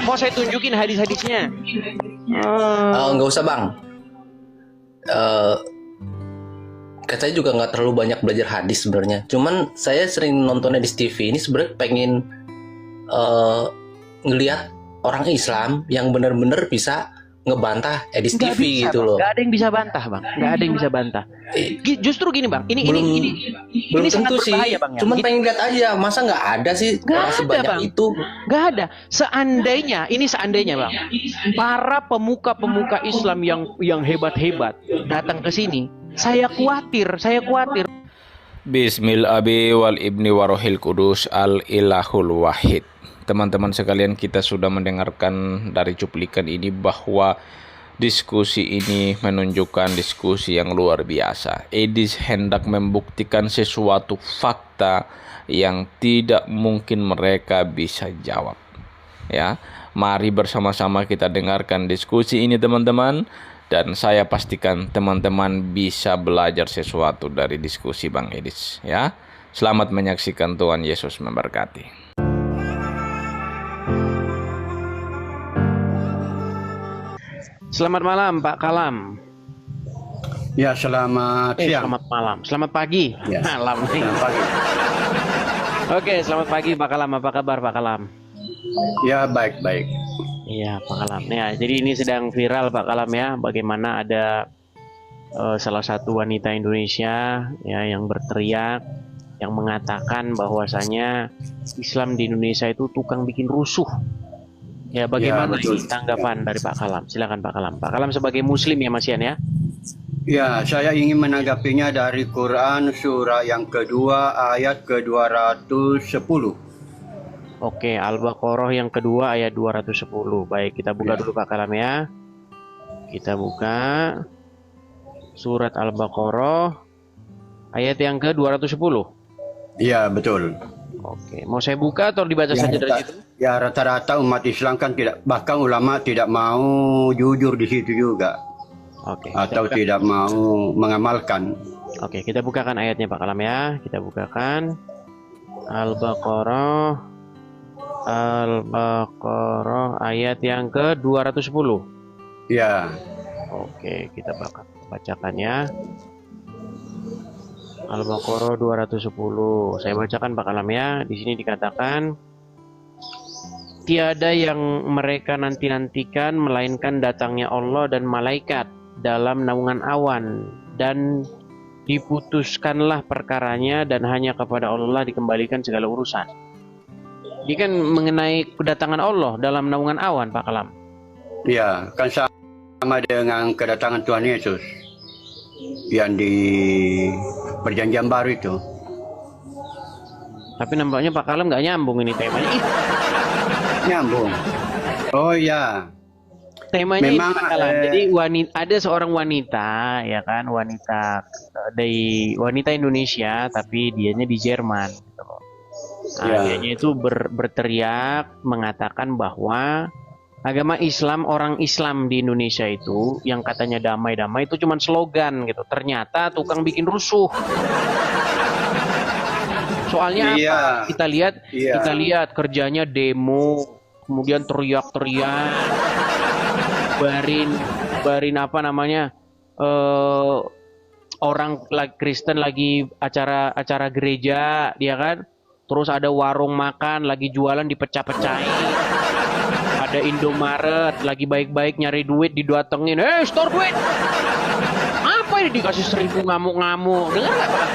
Mau saya tunjukin hadis-hadisnya? Nggak usah bang. Saya juga nggak terlalu banyak belajar hadis sebenarnya. Cuman saya sering nonton hadis TV ini sebenarnya pengen ngelihat orang Islam yang benar-benar bisa ngebantah hadis Nggak TV bisa, gitu Bang. loh. Nggak ada yang bisa bantah, Bang. Nggak ada yang bisa bantah. Justru gini, Bang. Ini Belum sangat tentu sih. berbahaya, Bang. Ya. Cuman pengen lihat aja. Masa nggak ada sih Nggak orang ada, sebanyak Bang. itu? Nggak ada. Seandainya, Bang, para pemuka-pemuka Islam yang hebat-hebat datang ke sini, saya khawatir. Bismillahi wal ibni warohil kudus al ilahul wahid. Teman-teman sekalian, kita sudah mendengarkan dari cuplikan ini bahwa diskusi ini menunjukkan diskusi yang luar biasa. Edis hendak membuktikan sesuatu fakta yang tidak mungkin mereka bisa jawab. Ya, mari bersama-sama kita dengarkan diskusi ini teman-teman, dan saya pastikan teman-teman bisa belajar sesuatu dari diskusi Bang Edis. Ya, selamat menyaksikan. Tuhan Yesus memberkati. Selamat malam, Pak Kalam. Ya, selamat siang. Selamat malam. Selamat pagi. Ya. Malam. Selamat pagi. Oke, selamat pagi Pak Kalam. Apa kabar Pak Kalam? Ya, baik-baik. Iya, Pak Kalam. Ya, jadi ini sedang viral Pak Kalam ya, bagaimana ada salah satu wanita Indonesia ya yang berteriak, yang mengatakan bahwasanya Islam di Indonesia itu tukang bikin rusuh. Ya, bagaimana betul. ini tanggapan dari Pak Kalam? Silakan Pak Kalam. Pak Kalam sebagai Muslim ya Mas Ian ya. Ya, saya ingin menanggapinya dari Quran surah yang kedua ayat ke-210. Oke, Al-Baqarah yang kedua ayat 210. Baik, kita buka dulu Pak Kalam ya. Kita buka surat Al-Baqarah ayat yang ke-210. Ya, betul. Oke, mau saya buka atau dibaca saja dari situ? Ya, rata-rata umat Islam kan tidak, bahkan ulama tidak mau jujur di situ juga. Oke. Atau tidak mau mengamalkan. Oke, kita bukakan ayatnya Pak Kalam ya. Kita bukakan Al-Baqarah ayat yang ke-210. Ya. Oke, kita bacakan ya. Al-Baqarah 210. Saya bacakan Pak Kalam ya. Di sini dikatakan, tiada yang mereka nanti-nantikan melainkan datangnya Allah dan malaikat dalam naungan awan, dan diputuskanlah perkaranya, dan hanya kepada Allah dikembalikan segala urusan. Ini kan mengenai kedatangan Allah dalam naungan awan Pak Kalam. Ya, kan sama dengan kedatangan Tuhan Yesus yang di perjanjian baru itu. Tapi nampaknya Pak Kalam nggak nyambung ini temanya. Nyambung. Oh ya. Temanya Memang, ini Pak Kalam. Jadi ada seorang wanita ya kan, wanita Indonesia tapi dianya di Jerman gitu loh. Nah, dianya itu berteriak mengatakan bahwa agama Islam, orang Islam di Indonesia itu yang katanya damai-damai itu cuma slogan gitu. Ternyata tukang bikin rusuh. Soalnya apa? Kita lihat kerjanya demo, kemudian teriak-teriak, barin apa namanya? Orang Kristen lagi acara gereja, dia kan? Terus ada warung makan lagi jualan dipecah-pecahin. Ada Indomaret lagi baik-baik nyari duit didatengin, store duit. Apa ini dikasih 1.000 ngamuk-ngamuk? Dengar nggak Pak?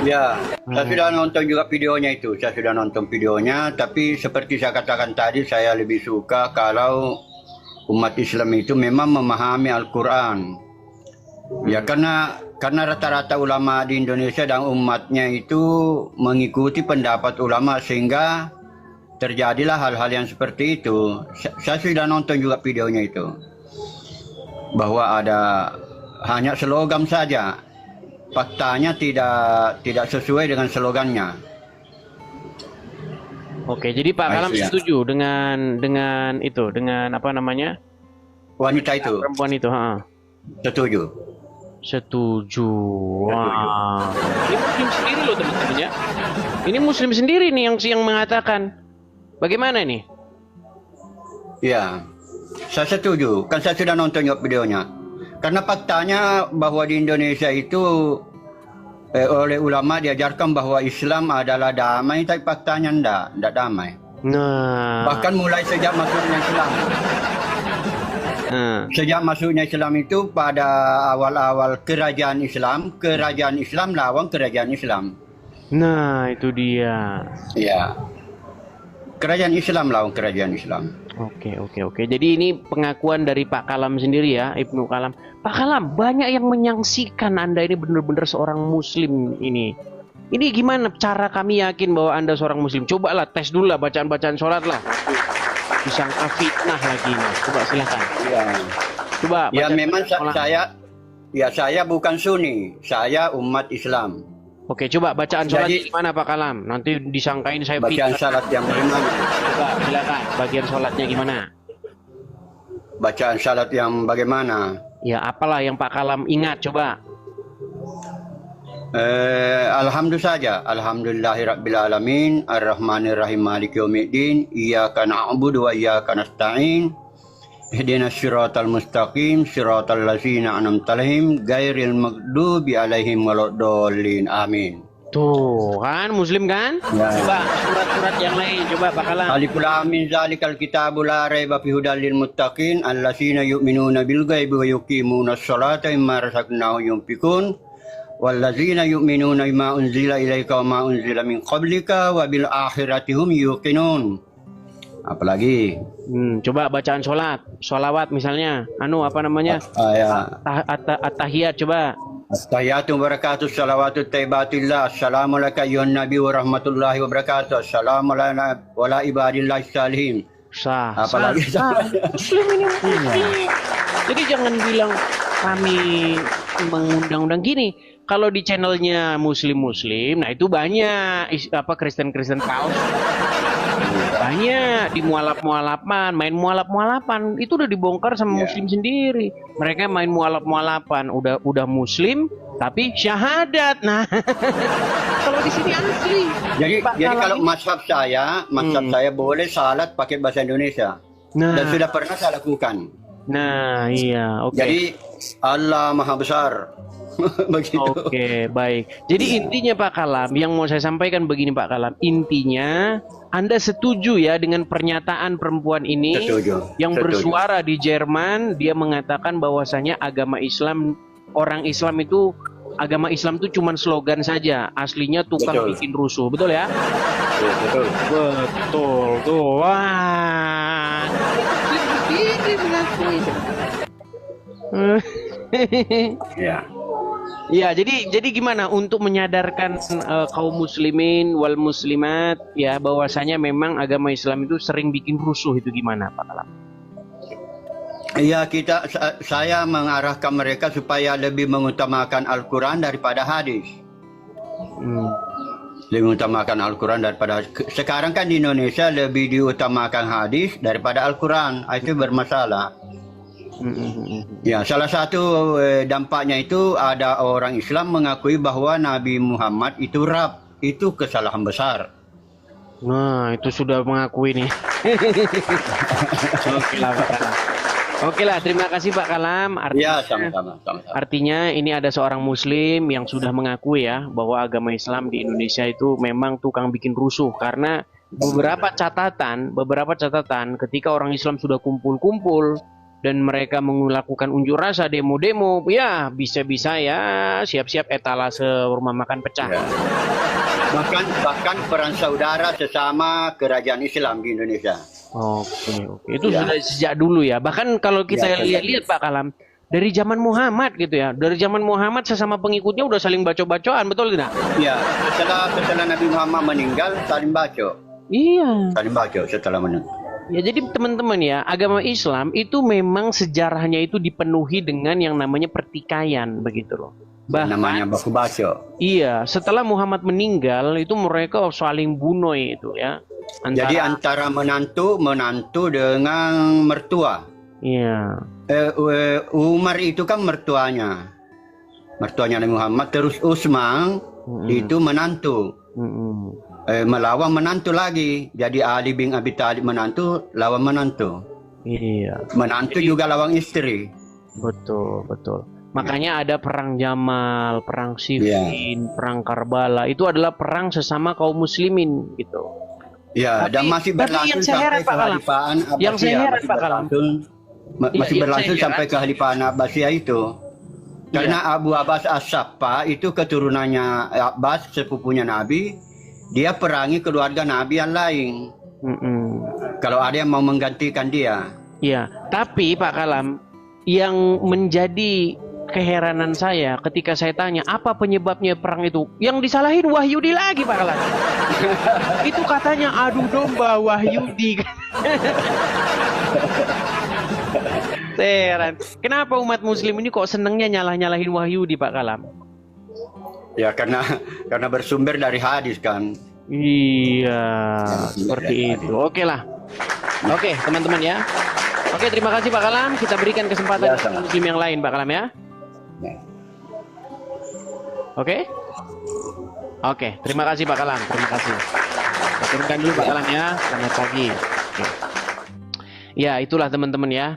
Ya, saya sudah nonton juga videonya itu. Saya sudah nonton videonya, tapi seperti saya katakan tadi, saya lebih suka kalau umat Islam itu memang memahami Al-Quran. Ya, karena rata-rata ulama di Indonesia dan umatnya itu mengikuti pendapat ulama, sehingga terjadilah hal-hal yang seperti itu. Saya sudah nonton juga videonya itu, bahwa ada hanya slogan saja, faktanya tidak sesuai dengan slogannya. Oke, jadi Pak Kalam setuju dengan apa namanya? Wanita itu. Perempuan itu, Setuju. Wah. Ini Muslim sendiri loh teman-teman ya. Ini Muslim sendiri nih yang mengatakan. Bagaimana ini? Ya, saya setuju. Kan saya sudah nonton juga videonya. Karena faktanya bahwa di Indonesia itu oleh ulama diajarkan bahwa Islam adalah damai, tapi faktanya enggak damai. Nah, Bahkan mulai sejak masuknya Islam. Sejak masuknya Islam itu pada awal-awal kerajaan Islam lawan kerajaan Islam. nah itu dia. Ya. Kerajaan Islam lawan kerajaan Islam. Oke. Jadi ini pengakuan dari Pak Kalam sendiri ya, Ibnu Kalam. Pak Kalam, banyak yang menyaksikan Anda ini benar-benar seorang Muslim ini. Ini gimana cara kami yakin bahwa Anda seorang Muslim? Cobalah tes dulu lah, bacaan-bacaan sholat lah. Disangka fitnah lagi nih. Coba silakan. Ya. Coba. Ya bacaan memang sholat. saya bukan Sunni, saya umat Islam. Oke, coba bacaan sholat Jadi- gimana Pak Kalam? Nanti disangkain saya Bacaan fitnah. salat yang bagaimana? Coba silakan. Bagian sholatnya gimana? Bacaan salat yang bagaimana? Ya, apalah yang Pak Kalam ingat coba. Alhamdulillahirrabbilalamin Ar-Rahmanirrahim Maliki yaumiddin Iyyaka na'budu wa iyyaka nasta'in Ihdinas siratal mustaqim Siratal ladzina an'amta 'alaihim ghairil maghdubi 'alaihim waladdallin. Amin. Tuh, kan Muslim kan? Ya. Coba surat-surat yang lain coba Pak Kalam. Alif lam mim zalikal kitabu la raiba fihi hudal lil muttaqin allazina yu'minuna bil ghaibi wa yuqimunas sholata mimma razaqnahum yunfikun wallazina yu'minuna bima unzila ilaika wa ma unzila min qablika wa bil akhirati hum yuqinun. Apalagi Coba bacaan sholat, sholawat misalnya, apa namanya? ya. At-tahiyat coba. At-tahiyatu barakatuh salawatu taibatillah assalamu alaikum ayyuhan nabi wa rahmatullahi wa barakatuh assalamu alaikum wa la ibadillahi salihin. Sah. Apalagi Muslim ini Muslim. Jadi jangan bilang kami mengundang-undang gini. Kalau di channelnya Muslim, nah itu banyak Kristen kaos. Banyak di mualaf-mualapan, main mualaf-mualapan. Itu udah dibongkar sama Muslim sendiri. Mereka main mualaf-mualapan, udah Muslim tapi syahadat. Nah, kalau di sini asli. Jadi Pak Kalam kalau ini- mazhab saya boleh salat pakai bahasa Indonesia. Nah, Dan sudah pernah saya lakukan. nah iya, oke. Jadi Allah Maha Besar. Begitu. Oke, baik. Jadi intinya Pak Kalam, yang mau saya sampaikan begini Pak Kalam, intinya Anda setuju ya dengan pernyataan perempuan ini Setuju. yang Setuju. bersuara di Jerman, dia mengatakan bahwasanya agama Islam, orang Islam itu, agama Islam itu cuma slogan saja, aslinya tukang Betul. bikin rusuh, betul ya? Betul. Betul, tuh. Wah. Ini mengakui. Ya. Ya, jadi gimana untuk menyadarkan kaum muslimin wal muslimat ya bahwasanya memang agama Islam itu sering bikin rusuh, itu gimana Pak Kalam? Iya, saya mengarahkan mereka supaya lebih mengutamakan Al-Quran daripada hadis. Lebih mengutamakan Al-Quran daripada hadis. Sekarang kan di Indonesia lebih diutamakan hadis daripada Al-Quran. Itu bermasalah. Ya, salah satu dampaknya itu ada orang Islam mengakui bahwa Nabi Muhammad itu Rab. Itu kesalahan besar. Nah, itu sudah mengakui nih. Oke lah Pak Kalam. Oke lah, terima kasih Pak Kalam. Ya, sama-sama. Artinya ini ada seorang muslim yang sudah mengakui ya bahwa agama Islam di Indonesia itu memang tukang bikin rusuh, karena beberapa catatan ketika orang Islam sudah kumpul-kumpul dan mereka melakukan unjuk rasa, demo-demo, ya bisa-bisa ya siap-siap etalase rumah makan pecah. Ya. Bahkan perang saudara sesama kerajaan Islam di Indonesia. Oke. Itu Ya. sudah sejak dulu ya. Bahkan kalau kita Ya, lihat Pak Kalam, dari zaman Muhammad gitu ya. Dari zaman Muhammad sesama pengikutnya udah saling baco-bacoan, betul tidak? Ya, setelah Nabi Muhammad meninggal saling baca. Iya. Saling baca setelah meninggal. Ya, jadi teman-teman ya, agama Islam itu memang sejarahnya itu dipenuhi dengan yang namanya pertikaian begitu loh. Namanya baku baca. Iya, setelah Muhammad meninggal itu mereka saling bunuh itu ya. Jadi antara menantu dengan mertua. Iya. Umar itu kan mertuanya Nabi Muhammad. Terus Utsman itu menantu. Melawan menantu lagi. Jadi Ali bin Abi Thalib menantu lawan menantu. Iya, Menantu juga lawang istri. betul, betul. Makanya ada perang Jamal, perang Siffin, perang Karbala. Itu adalah perang sesama kaum muslimin gitu. Ya, dan masih tapi berlangsung yang saya heran, sampai Pak Kalam, kehalifaan yang saya Abbasiyah. heran, Masih Pak Kalam. berlangsung, Iya, masih yang berlangsung saya sampai heran. kehalifaan Abbasiyah itu. Karena Abu Abbas As-Saffa itu keturunannya Abbas, sepupunya Nabi. Dia perangi keluarga Nabi yang lain. Mm-mm. Kalau ada yang mau menggantikan dia. Iya, tapi Pak Kalam, yang menjadi keheranan saya ketika saya tanya apa penyebabnya perang itu, yang disalahin Wahyudi lagi Pak Kalam. Itu katanya adu domba Wahyudi. Saya heran. Kenapa umat muslim ini kok senengnya nyalah-nyalahin Wahyudi Pak Kalam? Ya karena bersumber dari hadis kan. Iya, seperti itu. Oke lah. Oke, teman-teman ya. Oke, terima kasih Pak Kalam. Kita berikan kesempatan Ya, ke sama. muslim yang lain Pak Kalam ya. Oke? Oke, terima kasih Pak Kalam. Terima kasih. Kita turunkan dulu Pak Kalam ya. Selamat pagi. Oke. Ya, itulah teman-teman ya.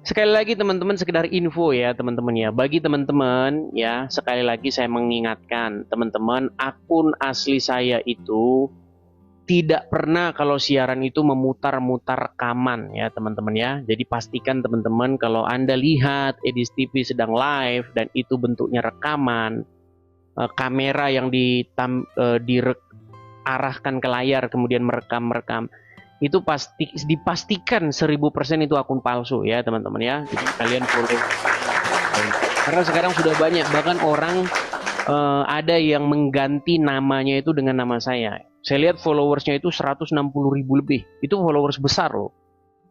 Sekali lagi teman-teman, sekedar info ya teman-teman ya. Bagi teman-teman ya, sekali lagi saya mengingatkan teman-teman, akun asli saya itu tidak pernah kalau siaran itu memutar-mutar rekaman ya teman-teman ya. Jadi pastikan teman-teman kalau Anda lihat Edis TV sedang live dan itu bentuknya rekaman, kamera yang diarahkan ke layar kemudian merekam, itu dipastikan 1000% itu akun palsu ya teman-teman ya. Jadi kalian follow. Karena sekarang sudah banyak bahkan orang ada yang mengganti namanya itu dengan nama saya. Saya lihat followersnya itu 160.000 lebih. Itu followers besar loh.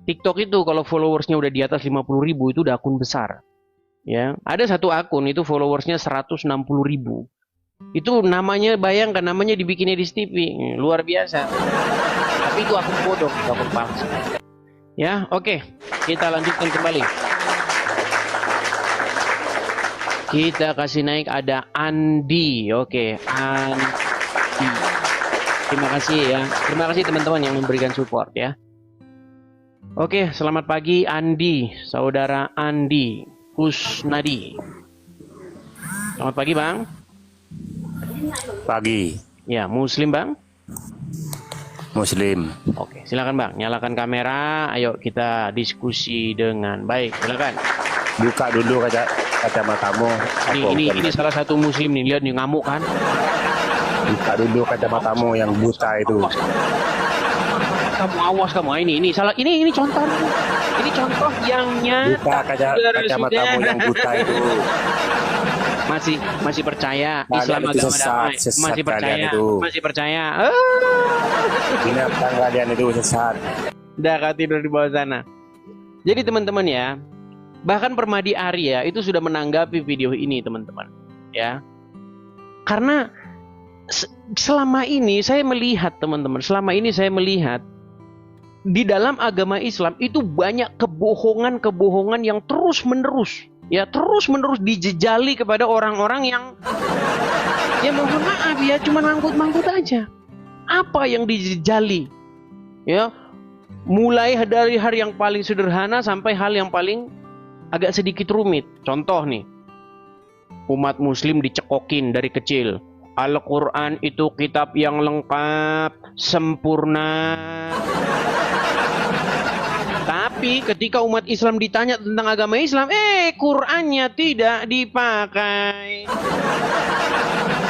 TikTok itu kalau followersnya udah di atas 50.000 itu udah akun besar. Ya, ada satu akun itu followersnya 160.000. Itu namanya, bayangkan namanya dibikin di TV, luar biasa. Tapi itu akun bodoh, akun palsu. Ya, oke, kita lanjutkan kembali. Kita kasih naik, ada Andi, oke, Andi. Terima kasih ya, terima kasih teman-teman yang memberikan support ya. Oke, selamat pagi Andi, saudara Andi Kusnadi. Selamat pagi Bang. Pagi, Ya, Muslim Bang. Muslim. Oke, silakan Bang, nyalakan kamera. Ayo kita diskusi dengan baik. Silakan. Buka dulu kacamatamu. Ini salah satu Muslim nih, lihat nih ngamuk kan? Buka dulu kacamatamu yang buta itu. Kamu awas kamu. Ini salah. Ini contoh. Ini contoh yang Buka nyata. kacamatamu yang buta itu. Masih percaya Kalian Islam itu agama sesat, damai. sesat Masih percaya. kalian itu. Masih percaya. Binatang kalian itu sesat. Udah kau tidur di bawah sana. Jadi teman-teman ya, bahkan Permadi Arya itu sudah menanggapi video ini teman-teman. Ya, karena selama ini saya melihat teman-teman, di dalam agama Islam itu banyak kebohongan-kebohongan yang terus-menerus dijejali kepada orang-orang yang ya mohon maaf ya cuma mangkut-mangkut aja. Apa yang dijejali? Ya, mulai dari hal yang paling sederhana sampai hal yang paling agak sedikit rumit. Contoh nih, umat muslim dicekokin dari kecil. Al-Quran itu kitab yang lengkap, sempurna. Tapi ketika umat Islam ditanya tentang agama Islam, Qurannya tidak dipakai.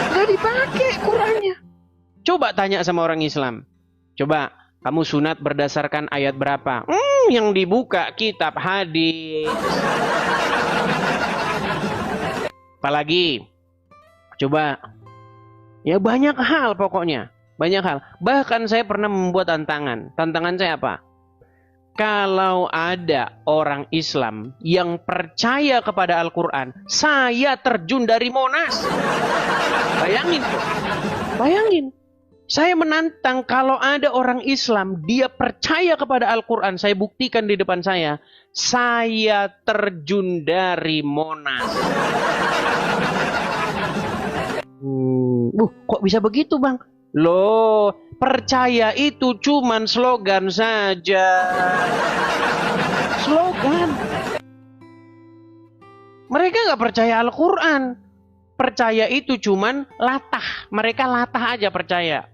Tidak dipakai Qurannya. Coba tanya sama orang Islam. Coba, kamu sunat berdasarkan ayat berapa? Yang dibuka kitab hadis. Apalagi? Coba. Ya banyak hal pokoknya. Banyak hal. Bahkan saya pernah membuat tantangan. Tantangan saya apa? Kalau ada orang Islam yang percaya kepada Al-Quran, saya terjun dari Monas. Bayangin tuh. Bayangin. Saya menantang kalau ada orang Islam, dia percaya kepada Al-Quran, saya buktikan di depan saya terjun dari Monas. Kok bisa begitu Bang? Loh, percaya itu cuman slogan saja. slogan. Mereka nggak percaya Al-Quran. Percaya itu cuman latah. Mereka latah aja percaya.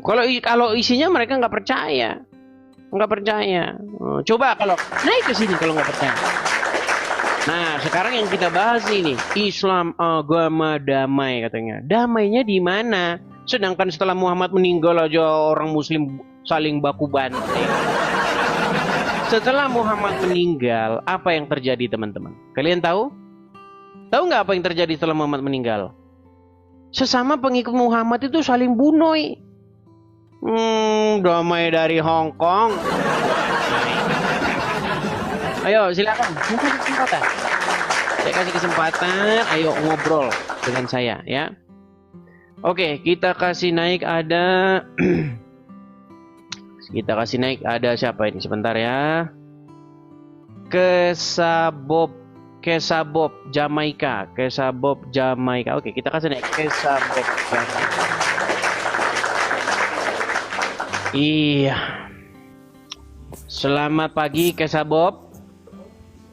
Kalau isinya mereka nggak percaya. Nggak percaya. Coba kalau naik ke sini kalau nggak percaya. Nah, sekarang yang kita bahas ini, Islam agama damai katanya. Damainya di mana? Sedangkan setelah Muhammad meninggal aja orang Muslim saling baku banting. Setelah Muhammad meninggal, apa yang terjadi teman-teman? Kalian tahu? Tahu nggak apa yang terjadi setelah Muhammad meninggal? Sesama pengikut Muhammad itu saling bunuh. Damai dari Hong Kong. Ayo silakan, kasih kesempatan. Saya kasih kesempatan, ayo ngobrol dengan saya ya. Oke, kita kasih naik ada kita kasih naik ada siapa ini? Sebentar ya. Kesabob Jamaika. Oke, kita kasih naik Kesabob Jamaika. Iya. Selamat pagi Kesabob.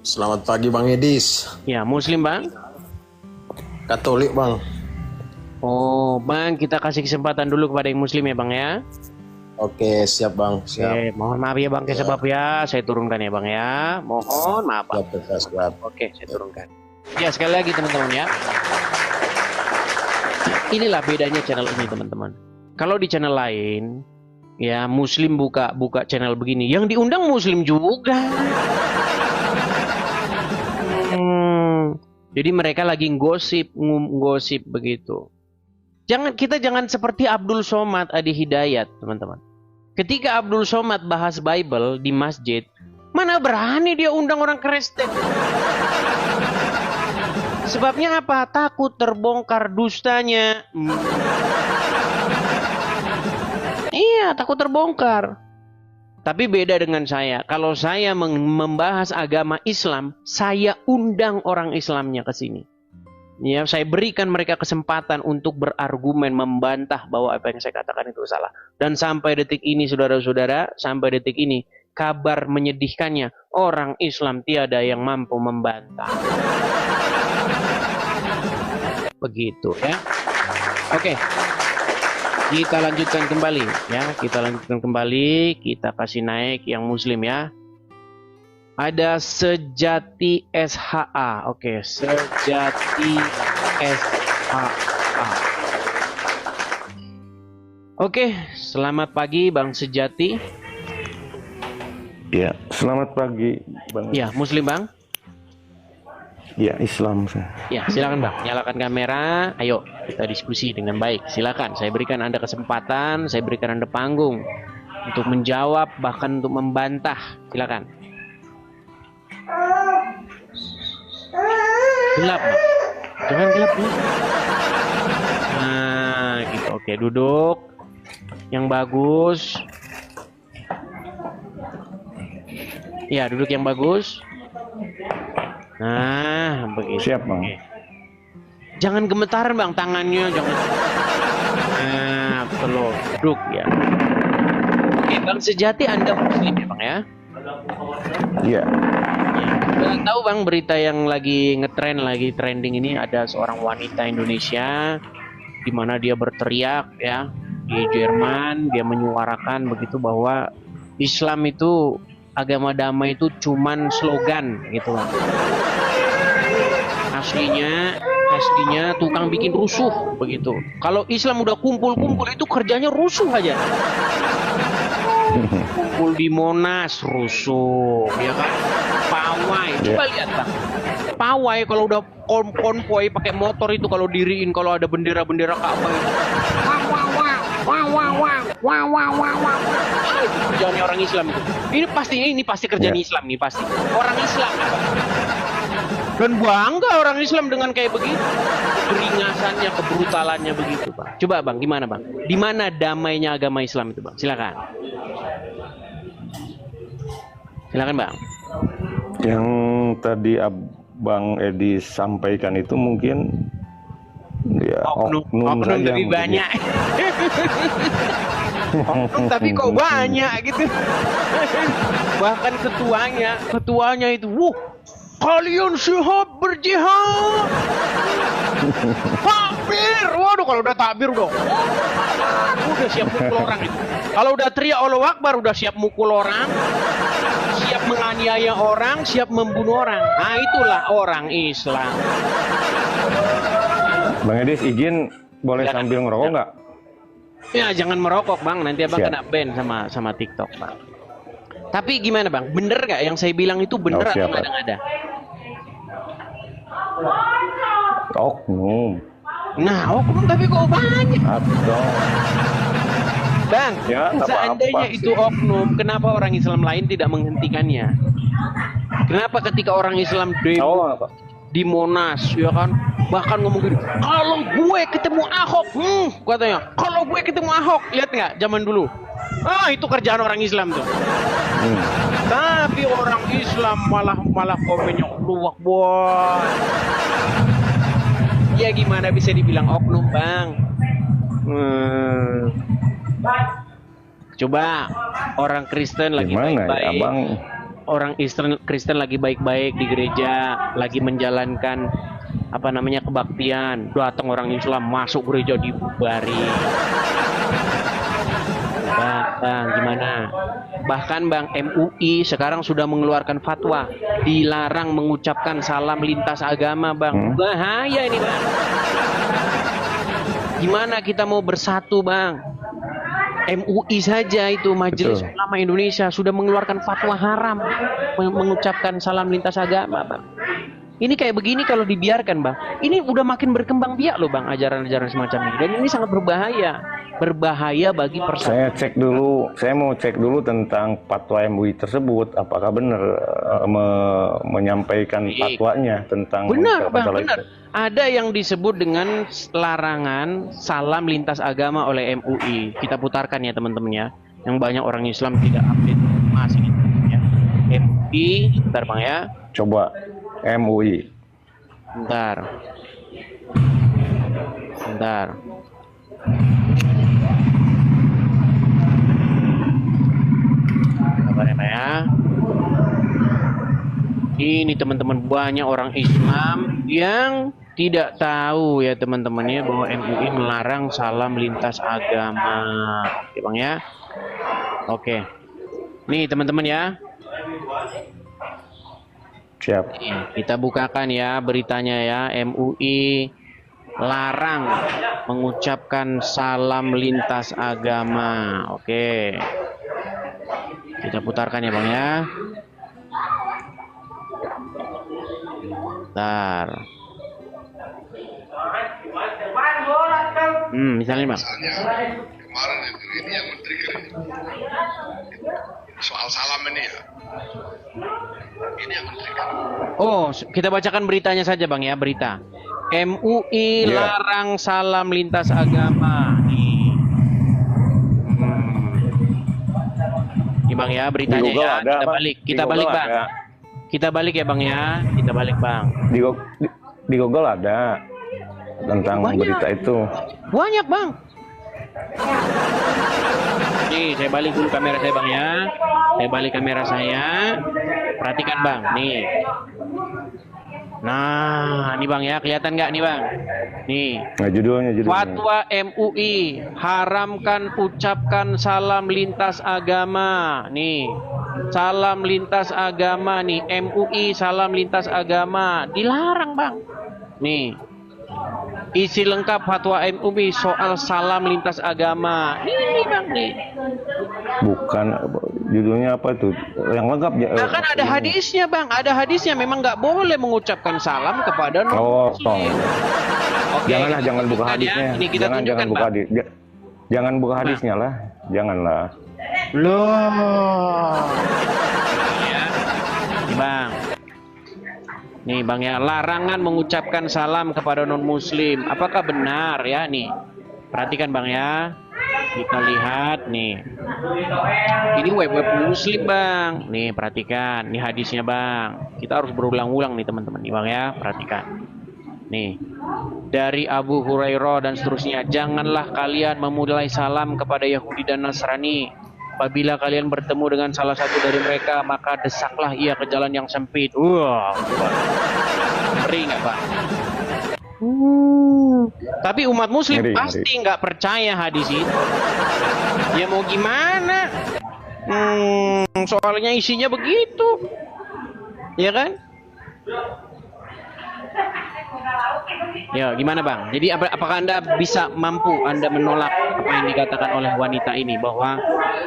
Selamat pagi Bang Edis. Ya, Muslim Bang? Katolik Bang. Oh Bang, kita kasih kesempatan dulu kepada yang Muslim ya Bang ya. Oke, siap Bang. Siap. Oke, mohon maaf ya Bang Kesabab ya. Saya turunkan ya Bang ya. Mohon maaf Bang. Siap. Oke, saya turunkan. Ya, sekali lagi teman-teman ya. Inilah bedanya channel ini teman-teman. Kalau di channel lain, ya Muslim buka channel begini, yang diundang Muslim juga. Jadi mereka lagi gosip begitu. Kita jangan seperti Abdul Somad Adi Hidayat, teman-teman. Ketika Abdul Somad bahas Bible di masjid, mana berani dia undang orang Kristen? Sebabnya apa? Takut terbongkar dustanya. Iya, takut terbongkar. Tapi beda dengan saya. Kalau saya membahas agama Islam, saya undang orang Islamnya ke sini. Ya, saya berikan mereka kesempatan untuk berargumen, membantah bahwa apa yang saya katakan itu salah. Dan sampai detik ini, saudara-saudara, sampai detik ini, kabar menyedihkannya, orang Islam tiada yang mampu membantah. Begitu ya. Oke. Kita lanjutkan kembali ya, kita kasih naik yang Muslim ya. Ada Sejati SHA. Oke, Sejati SHA. Oke, selamat pagi Bang Sejati. Ya, selamat pagi Bang. Ya, Muslim Bang. Ya, Islam saya. Ya, silakan Bang, nyalakan kamera. Ayo kita diskusi dengan baik. Silakan, saya berikan Anda kesempatan, saya berikan Anda panggung untuk menjawab bahkan untuk membantah. Silakan. Gelap, Bang. Jangan gelap nih. Nah, gitu. Oke, duduk. Yang bagus. Ya, duduk yang bagus. Nah, begitu. Siap Bang. Oke. Jangan gemetaran Bang tangannya, jangan. Nah, perlu duduk ya. Oke, Bang Sejati Anda Muslim ya Bang ya? Iya. Ya. Tahu Bang berita yang lagi ngetren, lagi trending ini, ada seorang wanita Indonesia di mana dia berteriak ya di Jerman, dia menyuarakan begitu bahwa Islam itu agama damai itu cuman slogan gitu Bang. Aslinya tukang bikin rusuh begitu. Kalau Islam udah kumpul-kumpul itu kerjanya rusuh aja. Kumpul di Monas rusuh, ya kan? Pawai, coba lihat Bang. Pawai kalau udah konvoy pakai motor itu kalau diriin kalau ada bendera-bendera Ka'bah itu. Wah. Itu kerjaannya orang Islam itu. Ini pasti kerjaan Islam nih pasti. Orang Islam. Dan bangga orang Islam dengan kayak begitu. Keringasannya, kebrutalannya begitu, Bang. Coba Bang, gimana Bang? Di mana damainya agama Islam itu, Bang? Silakan. Silakan, Bang. Yang tadi Bang Edi sampaikan itu mungkin ya oknum saja lebih mungkin. banyak. Oknum tapi kok banyak gitu. Bahkan ketuanya itu, wuh, kalian siap berjihad. Takbir. Waduh, kalau udah takbir dong. Udah siap mukul orang itu. Kalau udah teriak Allahu Akbar, udah siap mukul orang, siap menganiaya orang, siap membunuh orang. Nah, itulah orang Islam. Bang Edis, izin boleh Jangan. sambil ngerokok nggak? Ya, jangan merokok, Bang. Nanti Abang Siap. kena ban sama TikTok, Bang. Tapi gimana, Bang? Bener nggak yang saya bilang itu bener Oh, atau siap, Pak. ngada-ngada? Oknum. Nah, oknum tapi kok banyak. Atau Bang, Ya, nggak seandainya apa-apa itu sih. oknum, kenapa orang Islam lain tidak menghentikannya? Kenapa ketika orang Islam demo apa? di Monas, ya kan, bahkan ngomong gini, kalau gue ketemu Ahok, katanya, kalau gue ketemu Ahok, lihat nggak zaman dulu? Ah, itu kerjaan orang Islam tuh. Tapi orang Islam malah komennya luwak buat. Ya gimana bisa dibilang oknum, Bang? Coba orang Kristen lagi Gimana ya, baik-baik. Abang? Orang Kristen lagi baik-baik di gereja, lagi menjalankan kebaktian. Datang orang Islam masuk gereja dibubari. Bang, gimana? Bahkan Bang, MUI sekarang sudah mengeluarkan fatwa dilarang mengucapkan salam lintas agama, Bang. Bahaya ini, Bang. Gimana kita mau bersatu, Bang? MUI saja itu Majelis Betul. Ulama Indonesia sudah mengeluarkan fatwa haram mengucapkan salam lintas agama, Bang. Ini kayak begini kalau dibiarkan, Bang. Ini udah makin berkembang biak loh, Bang, ajaran-ajaran semacam ini. Dan ini sangat berbahaya. Berbahaya bagi persatuan. Saya mau cek dulu tentang fatwa MUI tersebut, apakah benar menyampaikan Baik. fatwanya tentang Benar, mengucapkan Bang, salam benar. itu. Ada yang disebut dengan larangan salam lintas agama oleh MUI. Kita putarkan ya, teman-teman ya. Yang banyak orang Islam tidak update masih ya. MUI, bentar, Bang ya. Coba MUI. Bentar. Kabarnya, Pak ya. Ini teman-teman, banyak orang Islam yang tidak tahu ya teman-teman ya, bahwa MUI melarang salam lintas agama. Oke, Bang ya. Oke. Nih teman-teman ya. Siap. Nih, kita bukakan ya beritanya ya. MUI larang mengucapkan salam lintas agama. Oke. Kita putarkan ya, Bang ya. Bentar. Misalnya, Bang. Kemarin itu ini yang menteri soal salam ini ya. Ini yang menteri. Oh, kita bacakan beritanya saja, Bang ya, berita. MUI Ya. larang salam lintas agama. Nih. Ini Bang ya beritanya Di Google ya. ada, Kita Bang. balik, Di kita Google balik, Bang. ada. Kita balik ya, Bang ya. Kita balik, Bang. Di Google ada tentang Banyak. berita itu. Banyak, Bang. Nih, saya balik dulu kamera saya, Bang ya. Saya balik kamera saya. Perhatikan, Bang. Nih. Nah, ini Bang ya, kelihatan nggak nih, Bang? Nih. Nah, judulnya. Fatwa MUI haramkan ucapkan salam lintas agama. Nih. Salam lintas agama nih, MUI salam lintas agama dilarang, Bang. Nih. Isi lengkap fatwa MUI soal salam lintas agama. Ini, Bang nih. Bukan, judulnya apa itu? Yang lengkap ya. Nah, kan ada hadisnya, Bang. Ada hadisnya, memang nggak boleh mengucapkan salam kepada Oh, non-muslim. Oke, janganlah, kita jangan buka tunjukkan ya. hadisnya. Ini kita Jangan tunjukkan, buka Bang. hadis. Jangan buka hadisnya lah. Janganlah. Loh. Ya. Nih, Bang. Nih, Bang ya, larangan mengucapkan salam kepada non-muslim. Apakah benar ya nih? Perhatikan, Bang ya. Kita lihat nih. Ini web-web muslim, Bang. Nih, perhatikan. Nih hadisnya, Bang. Kita harus berulang-ulang nih, teman-teman. Nih, Bang ya, perhatikan. Nih. Dari Abu Hurairah dan seterusnya, janganlah kalian memulai salam kepada Yahudi dan Nasrani Apabila kalian bertemu dengan salah satu dari mereka, maka desaklah ia ke jalan yang sempit. Wah, ngeri nggak Bang? Tapi umat muslim Ngeri, pasti nggak percaya hadis itu. Ya mau gimana? Soalnya isinya begitu, ya kan? Ya, gimana Bang? Jadi apakah Anda mampu Anda menolak apa yang dikatakan oleh wanita ini bahwa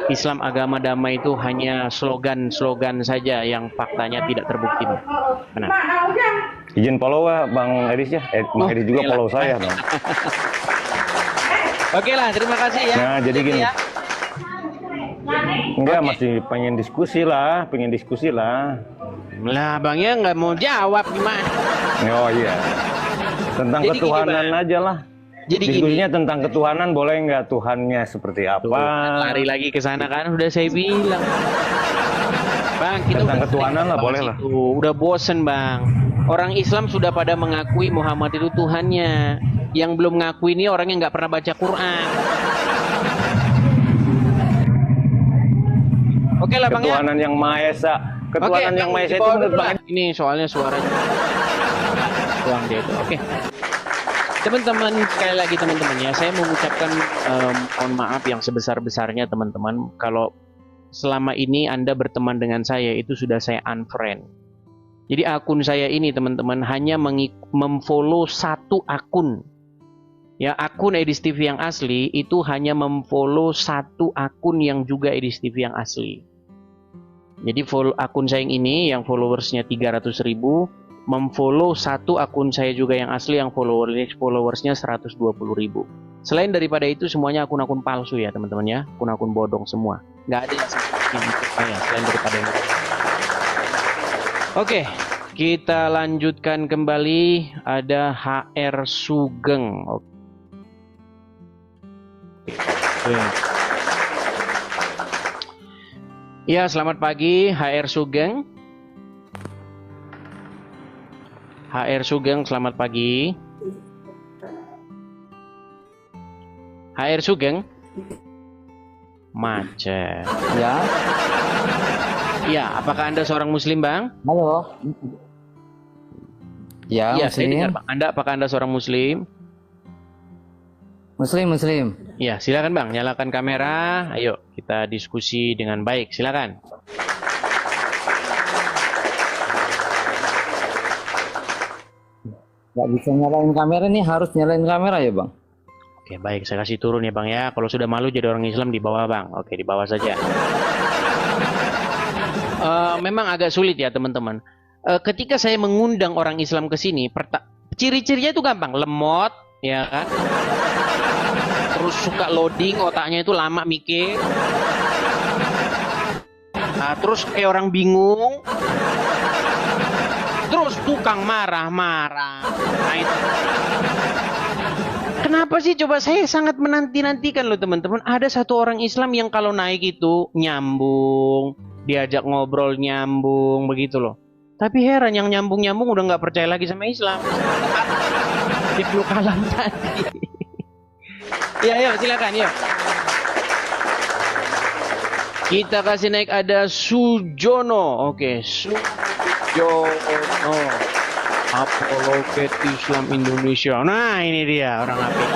Islam agama damai itu hanya slogan-slogan saja yang faktanya tidak terbukti, Bang? Benar. Izin follow Bang Edis ya. Bang Edis juga follow saya dong. Oke lah, terima kasih ya. Nah, jadi gini. Ya. Enggak, masih pengen diskusi lah. Lah, Bang ya nggak mau jawab gimana? Oh iya. Tentang Jadi ketuhanan gini, aja lah. Jadi Diskusinya tentang ketuhanan, boleh nggak Tuhannya seperti apa? lari lagi ke sana kan, udah saya bilang. Bang, kita Tentang udah ketuhanan lah, boleh lah. Udah bosen Bang. Orang Islam sudah pada mengakui Muhammad itu Tuhannya. Yang belum ngakui ini orang yang nggak pernah baca Quran. Oke lah Bang ya. Ketuhanan yang Maha Esa. Ketuhanan yang Maha Esa itu menurut Bang Edis. Ini soalnya suaranya tuang dia itu. Oke. Teman-teman, sekali lagi teman-teman ya, saya mengucapkan mohon maaf yang sebesar-besarnya teman-teman kalau selama ini Anda berteman dengan saya itu sudah saya unfriend. Jadi akun saya ini teman-teman hanya memfollow satu akun. Ya, akun Edis TV yang asli itu hanya memfollow satu akun yang juga Edis TV yang asli. Jadi akun saya yang ini yang followersnya 300.000 memfollow satu akun saya juga yang asli yang followersnya 120.000. Selain daripada itu semuanya akun-akun palsu ya teman-teman ya, akun-akun bodong semua. Nggak ada yang ikut saya selain daripada itu. Oke, kita lanjutkan kembali. Ada HR Sugeng. Oke. Ya, selamat pagi HR Sugeng. HR Sugeng, selamat pagi. HR Sugeng. Macet. Ya, Ya, apakah Anda seorang muslim, Bang? halo. Ya, Ya, saya dengar, muslim. Bang. Apakah Anda seorang muslim? Muslim. Ya, silakan Bang, nyalakan kamera. Ayo, kita diskusi dengan baik. Silakan. Nggak bisa nyalain kamera nih, harus nyalain kamera ya, Bang? Oke, baik. Saya kasih turun ya, Bang ya. Kalau sudah malu jadi orang Islam di bawah, Bang. Oke, di bawah saja. Memang agak sulit ya, teman-teman. Ketika saya mengundang orang Islam ke sini, ciri-cirinya itu gampang. Lemot, ya kan? Terus suka loading, otaknya itu lama mikir. Nah, terus kayak orang bingung. Terus tukang marah-marah. Nah, itu. Kenapa sih coba saya sangat menanti-nantikan loh teman-teman. Ada satu orang Islam yang kalau naik itu nyambung, diajak ngobrol nyambung begitu loh. Tapi heran yang nyambung-nyambung udah nggak percaya lagi sama Islam. Ibnu Kalam tadi. Ya, yuk silakan yuk. Kita kasih naik ada Sujono. Oke, Sujono. Apologet Islam Indonesia. Nah, ini dia orang apik.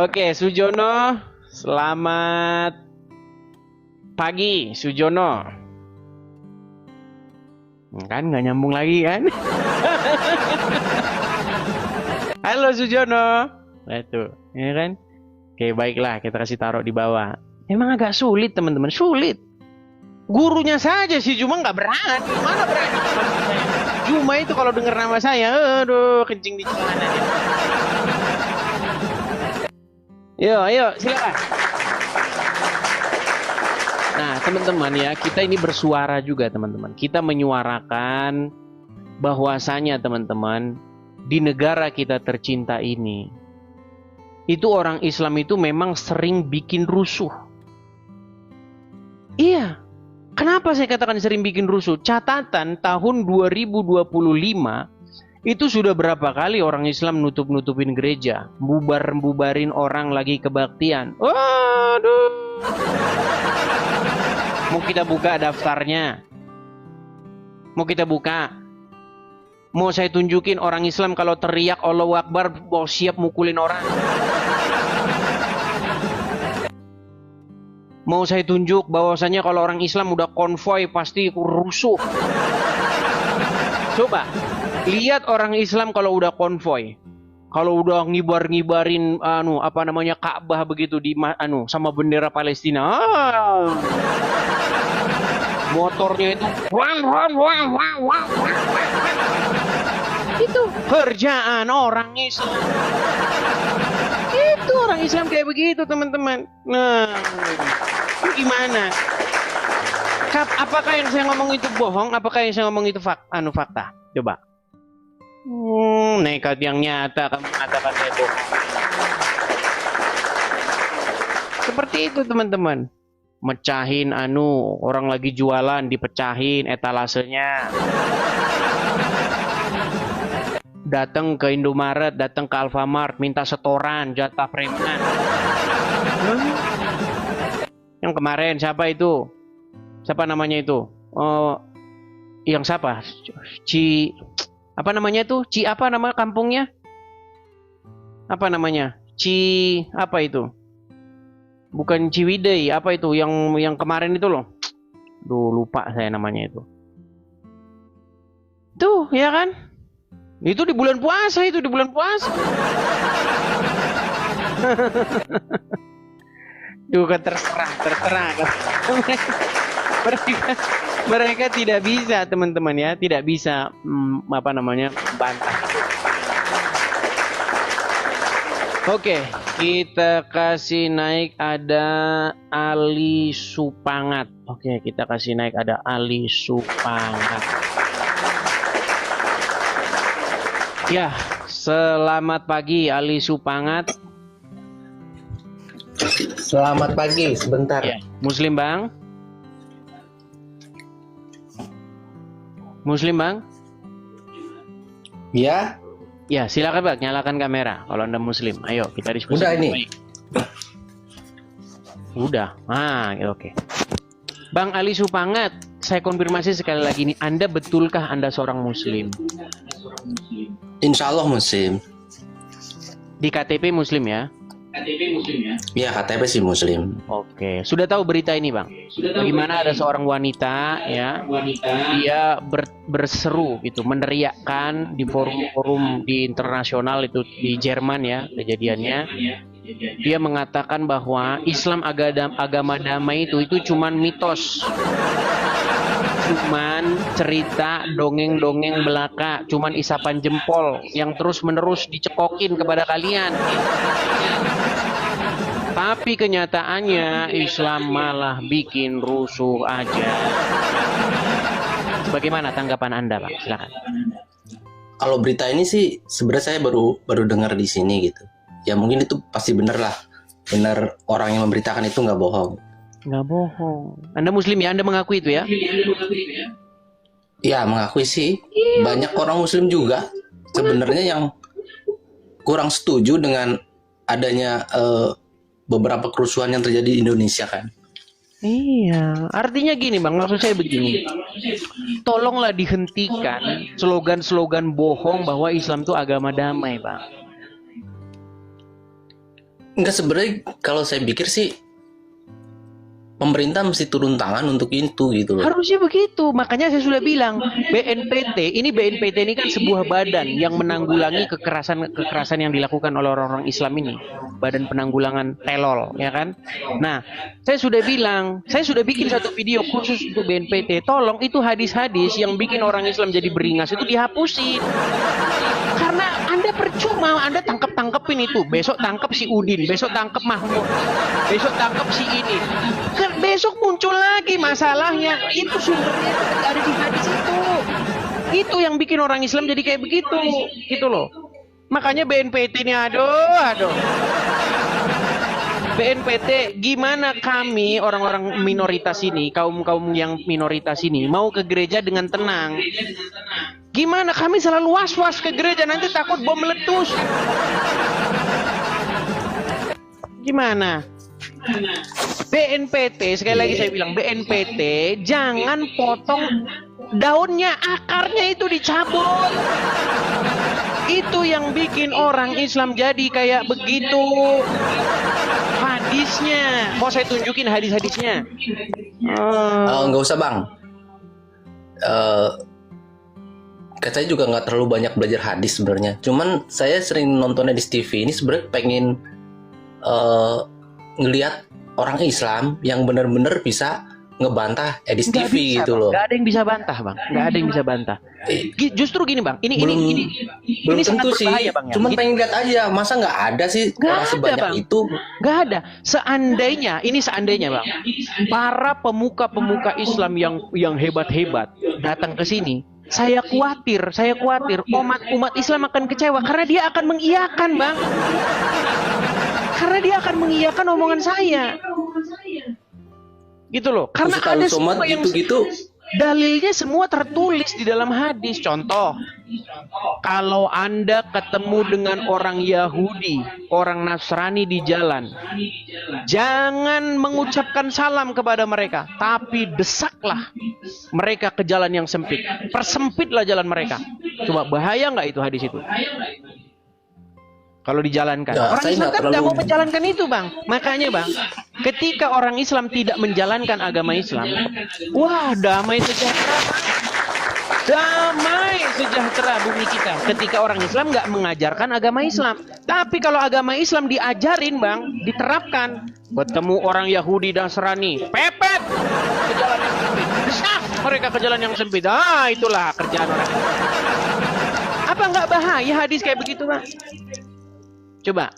Oke, Sujono. Selamat pagi, Sujono. Kan nggak nyambung lagi kan? Halo Sujono. Itu, ya kan? Oke, baiklah, kita kasih taruh di bawah. Emang agak sulit, teman-teman, sulit. Gurunya saja sih Juma nggak berani. Mana berani? Juma itu kalau dengar nama saya, aduh, kencing di celana dia. Ayo, silakan. Nah, teman-teman ya, kita ini bersuara juga, teman-teman. Kita menyuarakan bahwasanya, teman-teman, di negara kita tercinta ini, itu orang Islam itu memang sering bikin rusuh. Iya. Kenapa saya katakan sering bikin rusuh? Catatan tahun 2025 Itu sudah berapa kali orang Islam nutup-nutupin gereja, bubarin orang lagi kebaktian. Waduh. Mau kita buka daftarnya? Mau kita buka? Mau saya tunjukin orang Islam kalau teriak Allahu Akbar mau siap mukulin orang? Mau saya tunjuk bahwasanya kalau orang Islam udah konvoy pasti rusuh? Coba lihat orang Islam kalau udah konvoy, kalau udah ngibarin Ka'bah begitu di sama bendera Palestina. Motornya itu itu kerjaan orang Islam. Itu orang Islam kayak begitu, teman-teman. Nah, gimana? Apakah yang saya ngomong itu bohong? Apakah yang saya ngomong itu fakta? Coba. Nekat yang nyata kamu mengatakan saya bohong. Seperti itu, teman-teman. Mecahin orang lagi jualan dipecahin etalasenya. Datang ke Indomaret, datang ke Alfamart, minta setoran jatah preman. Yang kemarin siapa itu? Siapa namanya itu? Yang siapa? Apa namanya itu? Apa nama kampungnya? Apa namanya? Apa itu? Bukan Ciwidey, apa itu? Yang kemarin itu loh. Duh, lupa saya namanya itu. Tuh, ya kan? Itu di bulan puasa, Duh, kan terserah. Mereka tidak bisa, teman-teman ya, tidak bisa bantah. Oke, kita kasih naik ada Ali Supangat. Oke, kita kasih naik ada Ali Supangat. Ya, selamat pagi Ali Supangat. Selamat pagi, sebentar. Ya, Muslim Bang. Muslim Bang? Ya, Ya, silakan Bang, nyalakan kamera kalau Anda Muslim. Ayo, kita diskusi. udah ini. Udah. Oke. Bang Ali Supangat, saya konfirmasi sekali lagi nih, Anda betulkah Anda seorang Muslim? Insya Allah Muslim. Di KTP Muslim ya? Ya, KTP sih Muslim. Oke, sudah tahu berita ini Bang? Bagaimana ada seorang wanita ya, dia berseru gitu, meneriakkan di forum-forum di internasional itu di Jerman ya kejadiannya. Dia mengatakan bahwa Islam agama damai itu cuman mitos. Cuman cerita dongeng-dongeng belaka, cuman isapan jempol yang terus-menerus dicekokin kepada kalian. Tapi kenyataannya Islam malah bikin rusuh aja. Bagaimana tanggapan Anda, Pak? Silakan. Kalau berita ini sih sebenarnya saya baru dengar di sini gitu. Ya mungkin itu pasti bener lah. Bener, orang yang memberitakan itu nggak bohong. Nggak bohong. Anda Muslim ya? Anda mengakui itu ya? Ya, mengakui sih. Banyak orang Muslim juga sebenarnya yang kurang setuju dengan adanya beberapa kerusuhan yang terjadi di Indonesia kan. Iya, artinya gini Bang, maksud saya begini. Tolonglah dihentikan slogan-slogan bohong bahwa Islam itu agama damai, Bang. Enggak, sebenarnya kalau saya pikir sih pemerintah mesti turun tangan untuk itu gitu loh. Harusnya begitu. Makanya saya sudah bilang, BNPT ini kan sebuah badan yang menanggulangi kekerasan yang dilakukan oleh orang-orang Islam ini. Badan penanggulangan telol, ya kan? Nah, saya sudah bilang, saya sudah bikin satu video khusus untuk BNPT. Tolong itu hadis-hadis yang bikin orang Islam jadi beringas itu dihapusin. Karena Anda percuma, Anda tangkep-tangkepin itu. Besok tangkep si Udin, besok tangkep Mahmud, besok tangkep si ini. Besok muncul lagi masalahnya. Itu sumbernya ada di hadis itu. Itu yang bikin orang Islam jadi kayak begitu, gitu loh. Makanya BNPT ini aduh. BNPT, gimana kami orang-orang minoritas ini, kaum yang minoritas ini mau ke gereja dengan tenang? Gimana kami selalu was-was ke gereja, nanti takut bom meletus. Gimana? BNPT, sekali lagi saya bilang, BNPT jangan potong daunnya, akarnya itu dicabut. Itu yang bikin orang Islam jadi kayak begitu. Hadisnya, mau saya tunjukin hadis-hadisnya? Nggak usah bang. Saya juga nggak terlalu banyak belajar hadis sebenarnya. Cuman saya sering nonton hadis TV ini sebenarnya pengen ngelihat orang Islam yang benar-benar bisa ngebantah hadis Nggak TV bisa, gitu Bang. loh. Nggak ada yang bisa bantah, Bang. Nggak ada yang bisa bantah. Justru gini, Bang. Ini Belum sangat tentu sih. berbahaya, Bang. Ya. Cuman pengen lihat aja. Masa nggak ada sih Nggak orang ada, sebanyak Bang. itu? Nggak ada. Seandainya, Bang, para pemuka-pemuka Islam yang hebat-hebat datang ke sini, saya khawatir umat Islam akan kecewa karena dia akan mengiyakan, Bang. Karena dia akan mengiyakan omongan saya. Gitu loh. Karena Ustaz ada Somad semua yang gitu-gitu. dalilnya semua tertulis di dalam hadis. Contoh, kalau Anda ketemu dengan orang Yahudi, orang Nasrani di jalan, jangan mengucapkan salam kepada mereka, tapi desaklah mereka ke jalan yang sempit. Persempitlah jalan mereka. Coba bahaya nggak itu hadis itu? Kalau dijalankan. Ya, Orang saya Islam nggak kan tidak terlalu- mau menjalankan itu, Bang. Makanya, Bang, ketika orang Islam tidak menjalankan agama Islam, wah, damai sejahtera. Damai sejahtera bumi kita. Ketika orang Islam nggak mengajarkan agama Islam. Tapi kalau agama Islam diajarin, Bang, diterapkan, ketemu orang Yahudi dan Nasrani, pepet ke jalan yang sempit. Desak mereka ke jalan yang sempit. Itulah kerjaan orang. Apa nggak bahaya hadis kayak begitu, Bang? Coba.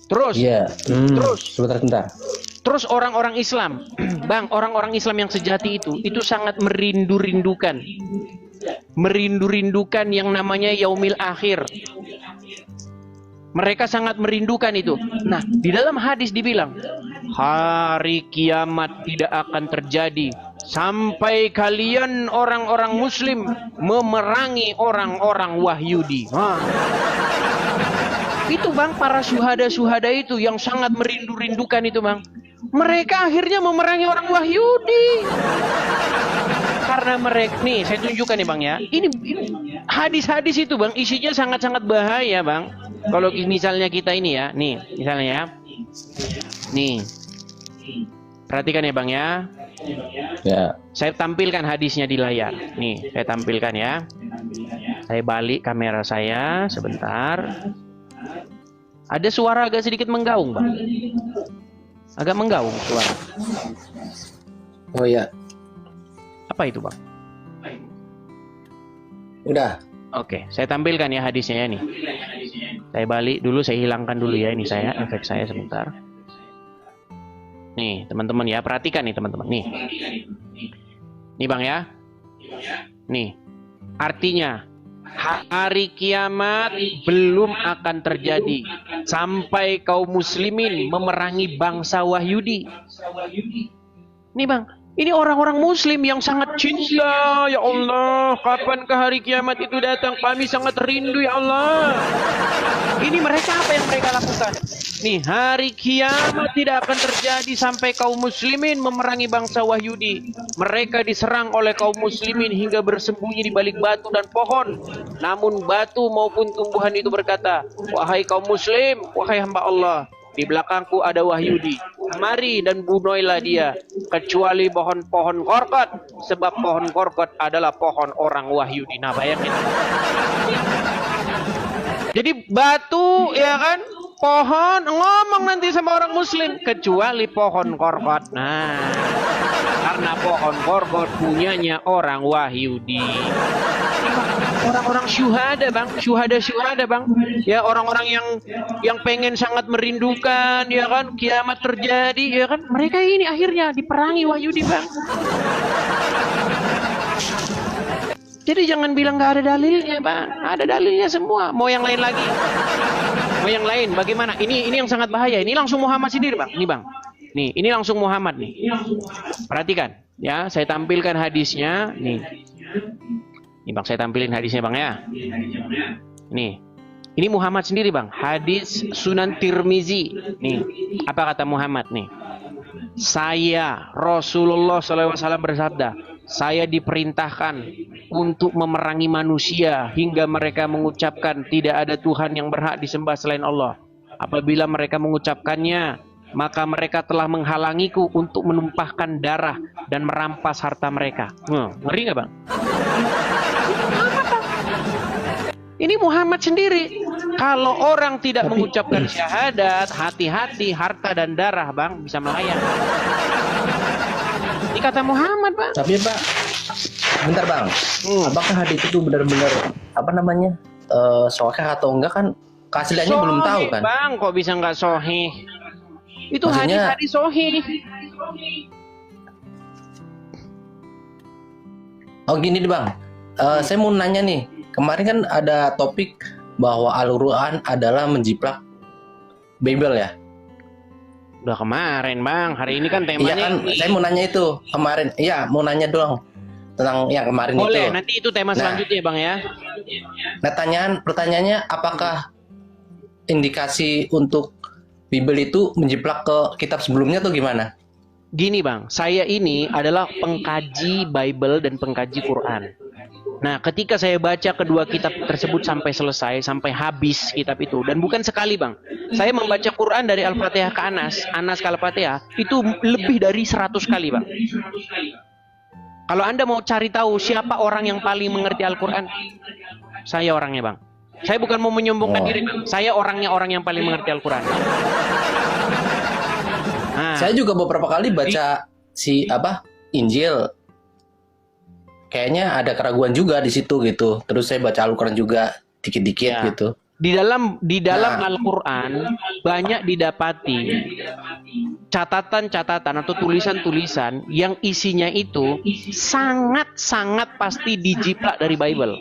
Terus. Iya. Terus. Sebentar. Terus orang-orang Islam, Bang, orang-orang Islam yang sejati itu sangat merindu-rindukan yang namanya yaumil akhir. Mereka sangat merindukan itu. Nah, di dalam hadis dibilang, hari kiamat tidak akan terjadi sampai kalian orang-orang Muslim memerangi orang-orang Wahyudi. Itu, Bang, para syuhada-syuhada itu yang sangat merindu-rindukan itu, Bang. Mereka akhirnya memerangi orang Wahyudi. Karena mereka, nih saya tunjukkan nih, Bang, ya. Ini hadis-hadis itu, Bang, isinya sangat-sangat bahaya, Bang. Kalau misalnya kita ini ya, nih, misalnya ya. Nih. Perhatikan ya, Bang, ya. Ya. Saya tampilkan hadisnya di layar. Nih, saya tampilkan ya. Saya balik kamera saya sebentar. Ada suara agak sedikit menggaung, Bang. Agak menggaung suara. Oh iya. Apa itu, Bang? Udah. Oke, saya tampilkan ya hadisnya ya nih. Saya balik dulu, saya hilangkan dulu ya ini saya, efek saya sebentar. Nih, teman-teman ya, perhatikan nih teman-teman. Nih, Bang ya. Nih. Artinya hari kiamat belum akan terjadi sampai kaum muslimin memerangi bangsa Wahyudi. Nih, Bang, ini orang-orang muslim yang sangat cinta. Ya Allah, kapankah hari kiamat itu datang? Kami sangat rindu, ya Allah. Ini mereka apa yang mereka lakukan? Nih, hari kiamat tidak akan terjadi sampai kaum muslimin memerangi bangsa Wahyudi. Mereka diserang oleh kaum muslimin hingga bersembunyi di balik batu dan pohon. Namun batu maupun tumbuhan itu berkata, wahai kaum muslim, wahai hamba Allah, di belakangku ada Wahyudi. Mari dan bunuhlah dia, kecuali pohon-pohon korkot, sebab pohon korkot adalah pohon orang Wahyudi. Nah, bayangin. Jadi batu, ya kan, pohon ngomong nanti sama orang muslim, kecuali pohon korkot. Nah, karena pohon korkot punyanya orang Wahyudi. Orang-orang syuhada, Bang, syuhada, Bang. Ya, orang-orang yang pengen sangat merindukan, ya kan, kiamat terjadi, ya kan. Mereka ini akhirnya diperangi Wahyudi, Bang. Jadi jangan bilang nggak ada dalilnya, Bang. Ada dalilnya semua. Mau yang lain lagi? Mau yang lain? Bagaimana? Ini yang sangat bahaya. Ini langsung Muhammad sendiri, Bang. Ini, Bang. Nih, ini langsung Muhammad nih. Perhatikan, ya. Saya tampilkan hadisnya. Nih. Ini Bang, saya tampilin hadisnya Bang ya. Nih. Ini Muhammad sendiri Bang. Hadis Sunan Tirmizi. Nih, apa kata Muhammad nih? Saya Rasulullah SAW bersabda, saya diperintahkan untuk memerangi manusia hingga mereka mengucapkan tidak ada Tuhan yang berhak disembah selain Allah. Apabila mereka mengucapkannya, maka mereka telah menghalangiku untuk menumpahkan darah dan merampas harta mereka. Ngeri nggak Bang? Ini Muhammad sendiri. Kalau orang tidak mengucapkan syahadat, hati-hati harta dan darah Bang bisa melayang. Ini kata Muhammad Bang. Tapi Pak, bentar Bang, apakah hadis itu benar-benar apa namanya sahih atau enggak kan? Keasliannya belum tahu kan? Bang, kok bisa nggak sahih? Itu Maksudnya- hadis-hadis sahih. Oh gini nih Bang, saya mau nanya nih. Kemarin kan ada topik bahwa Al-Quran adalah menjiplak Bible ya. Udah kemarin Bang, hari ini kan Iya temanya kan, ini. saya mau nanya itu kemarin. Iya, mau nanya doang tentang yang kemarin Boleh, itu. nanti itu tema Nah. selanjutnya Bang ya. Nah, pertanyaannya apakah indikasi untuk Bible itu menjiplak ke kitab sebelumnya atau gimana? Gini Bang, saya ini adalah pengkaji Bible dan pengkaji Quran. Nah, ketika saya baca kedua kitab tersebut sampai selesai, sampai habis kitab itu, dan bukan sekali Bang, saya membaca Quran dari Al-Fatihah ke Anas ke Al-Fatihah, itu lebih dari 100 kali Bang. Kalau Anda mau cari tahu siapa orang yang paling mengerti Al-Quran, saya orangnya Bang. Saya bukan mau menyombongkan diri Bang, saya orangnya orang yang paling mengerti Al-Quran. Nah, Saya juga beberapa kali baca Injil. Kayaknya ada keraguan juga di situ gitu. Terus saya baca Al-Quran juga dikit-dikit Ya. gitu. Di dalam Nah. Al-Quran banyak didapati catatan-catatan atau tulisan-tulisan yang isinya itu sangat-sangat pasti dijiplak dari Bible.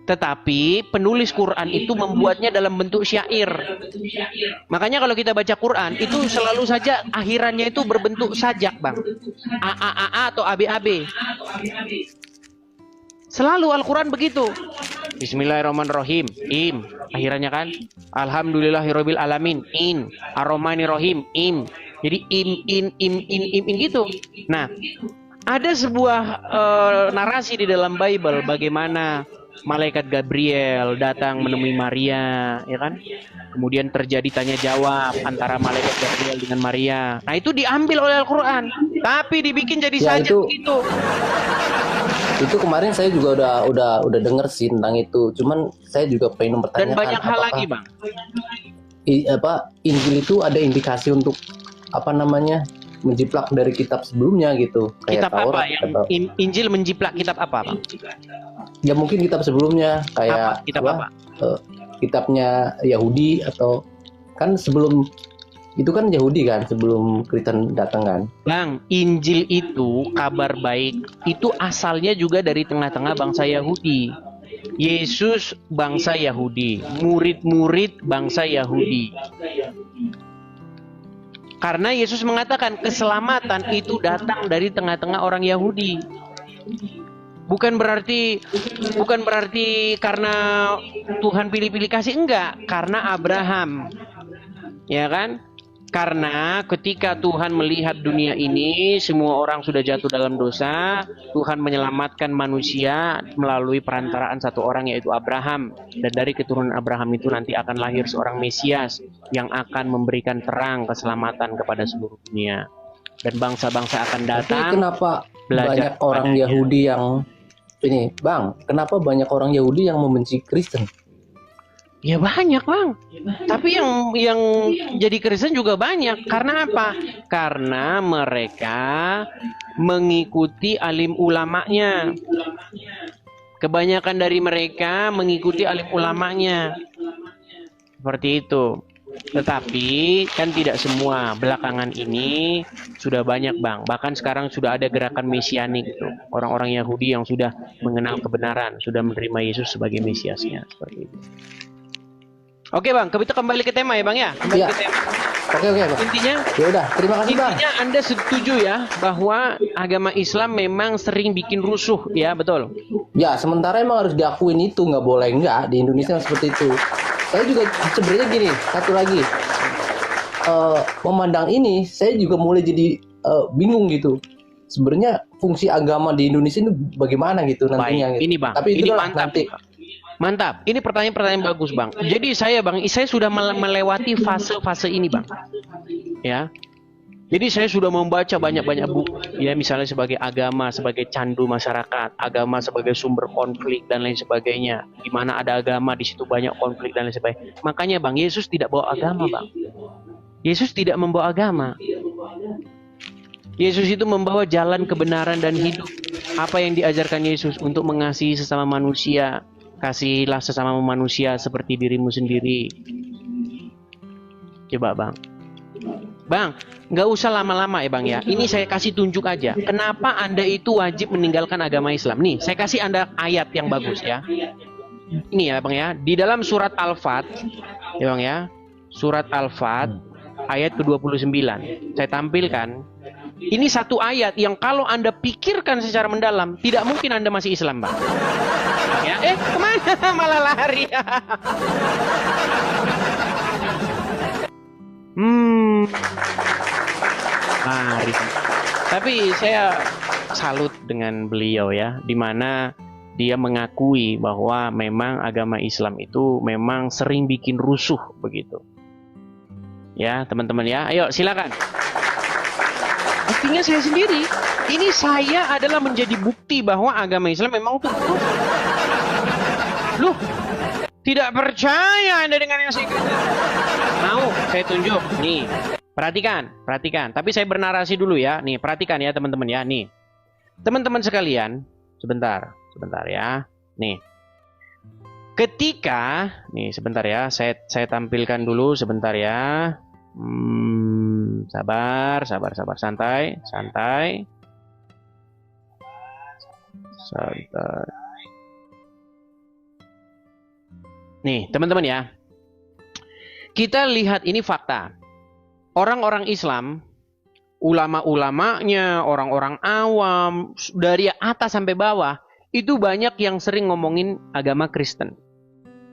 Tetapi penulis Quran itu membuatnya dalam bentuk syair. Makanya kalau kita baca Quran itu selalu saja akhirannya itu berbentuk sajak Bang. A atau AB. Selalu Al-Quran begitu. Bismillahirrahmanirrahim. Im. Akhirannya kan. Alhamdulillahirabbil alamin. In. Ar-Rahmanirrahim. Im. Jadi im gitu. Nah, ada sebuah narasi di dalam Bible bagaimana malaikat Gabriel datang menemui Maria, ya kan? Kemudian terjadi tanya jawab antara malaikat Gabriel dengan Maria. Nah, itu diambil oleh Al-Quran, tapi dibikin jadi Ya, sajak itu- gitu. Itu kemarin saya juga udah denger sih tentang itu. Cuman saya juga pengen Dan mempertanyakan banyak hal apakah lagi, Bang. Injil itu ada indikasi untuk menjiplak dari kitab sebelumnya gitu. Kayak Kitab apa Taurat yang atau Injil menjiplak kitab apa, Bang? ya mungkin kitab sebelumnya kayak Kitab apa? kitabnya Yahudi atau kan sebelum itu kan Yahudi kan sebelum Kristen datang kan. Bang, Injil itu kabar baik. Itu asalnya juga dari tengah-tengah bangsa Yahudi. Yesus bangsa Yahudi, murid-murid bangsa Yahudi. Karena Yesus mengatakan keselamatan itu datang dari tengah-tengah orang Yahudi. Bukan berarti karena Tuhan pilih-pilih kasih, enggak, karena Abraham. Ya kan? Karena ketika Tuhan melihat dunia ini, semua orang sudah jatuh dalam dosa, Tuhan menyelamatkan manusia melalui perantaraan satu orang yaitu Abraham. Dan dari keturunan Abraham itu nanti akan lahir seorang Mesias yang akan memberikan terang keselamatan kepada seluruh dunia. Dan bangsa-bangsa akan Tapi datang. kenapa belajar banyak orang kepadanya. Yahudi yang kenapa banyak orang Yahudi yang membenci Kristen? Ya banyak, Bang. Tapi yang jadi Kristen juga banyak. Karena apa? Karena mereka mengikuti alim ulamanya. Kebanyakan dari mereka mengikuti alim ulamanya. Seperti itu. Tetapi kan tidak semua. Belakangan ini sudah banyak, Bang. Bahkan sekarang sudah ada gerakan mesianik itu. Orang-orang Yahudi yang sudah mengenal kebenaran, sudah menerima Yesus sebagai Mesiasnya. Seperti itu. Oke Bang, kita kembali ke tema ya Bang ya. Kembali Iya. ke tema. Oke Bang. Intinya Ya udah, terima kasih Bang. Intinya Anda setuju ya bahwa agama Islam memang sering bikin rusuh, ya betul? Ya, sementara emang harus diakuin itu, nggak boleh nggak di Indonesia seperti itu. Saya juga sebenarnya gini, satu lagi, memandang ini, saya juga mulai jadi bingung gitu. Sebenarnya fungsi agama di Indonesia ini bagaimana gitu nantinya? Baik, Gitu. ini Bang, Tapi ini itulah mantap. nanti. Mantap, ini pertanyaan-pertanyaan bagus Bang. Jadi saya sudah melewati fase-fase ini Bang. Ya. Jadi saya sudah membaca banyak-banyak buku, ya misalnya sebagai agama, sebagai candu masyarakat, agama sebagai sumber konflik dan lain sebagainya. Di mana ada agama, di situ banyak konflik dan lain sebagainya. Makanya Bang, Yesus tidak bawa agama Bang. Yesus tidak membawa agama. Yesus itu membawa jalan kebenaran dan hidup. Apa yang diajarkan Yesus untuk mengasihi sesama manusia? Kasihilah sesama manusia seperti dirimu sendiri. Coba Bang. Bang, nggak usah lama-lama ya Bang ya. Ini saya kasih tunjuk aja. Kenapa Anda itu wajib meninggalkan agama Islam? Nih, saya kasih Anda ayat yang bagus ya. Ini ya Bang ya. Di dalam surat Al-Fat, ya Bang ya. Surat Al-Fat ayat ke-29. Saya tampilkan. Ini satu ayat yang kalau Anda pikirkan secara mendalam, tidak mungkin Anda masih Islam Bang. Ya, kemana malah lari? Lari. Tapi saya salut dengan beliau ya, di mana dia mengakui bahwa memang agama Islam itu memang sering bikin rusuh begitu. Ya, teman-teman ya. Ayo silakan. Artinya saya sendiri, ini saya adalah menjadi bukti bahwa agama Islam memang tuh rusuh. Loh, tidak percaya Anda dengan yang saya katakan? Mau saya tunjuk. Nih, perhatikan. Tapi saya bernarasi dulu ya. Nih, perhatikan ya teman-teman ya. Nih, teman-teman sekalian, sebentar ya. Nih, ketika, nih sebentar ya. Saya tampilkan dulu sebentar ya. Sabar, santai. Nih, teman-teman ya. Kita lihat ini fakta. Orang-orang Islam, ulama-ulamanya, orang-orang awam, dari atas sampai bawah, itu banyak yang sering ngomongin agama Kristen.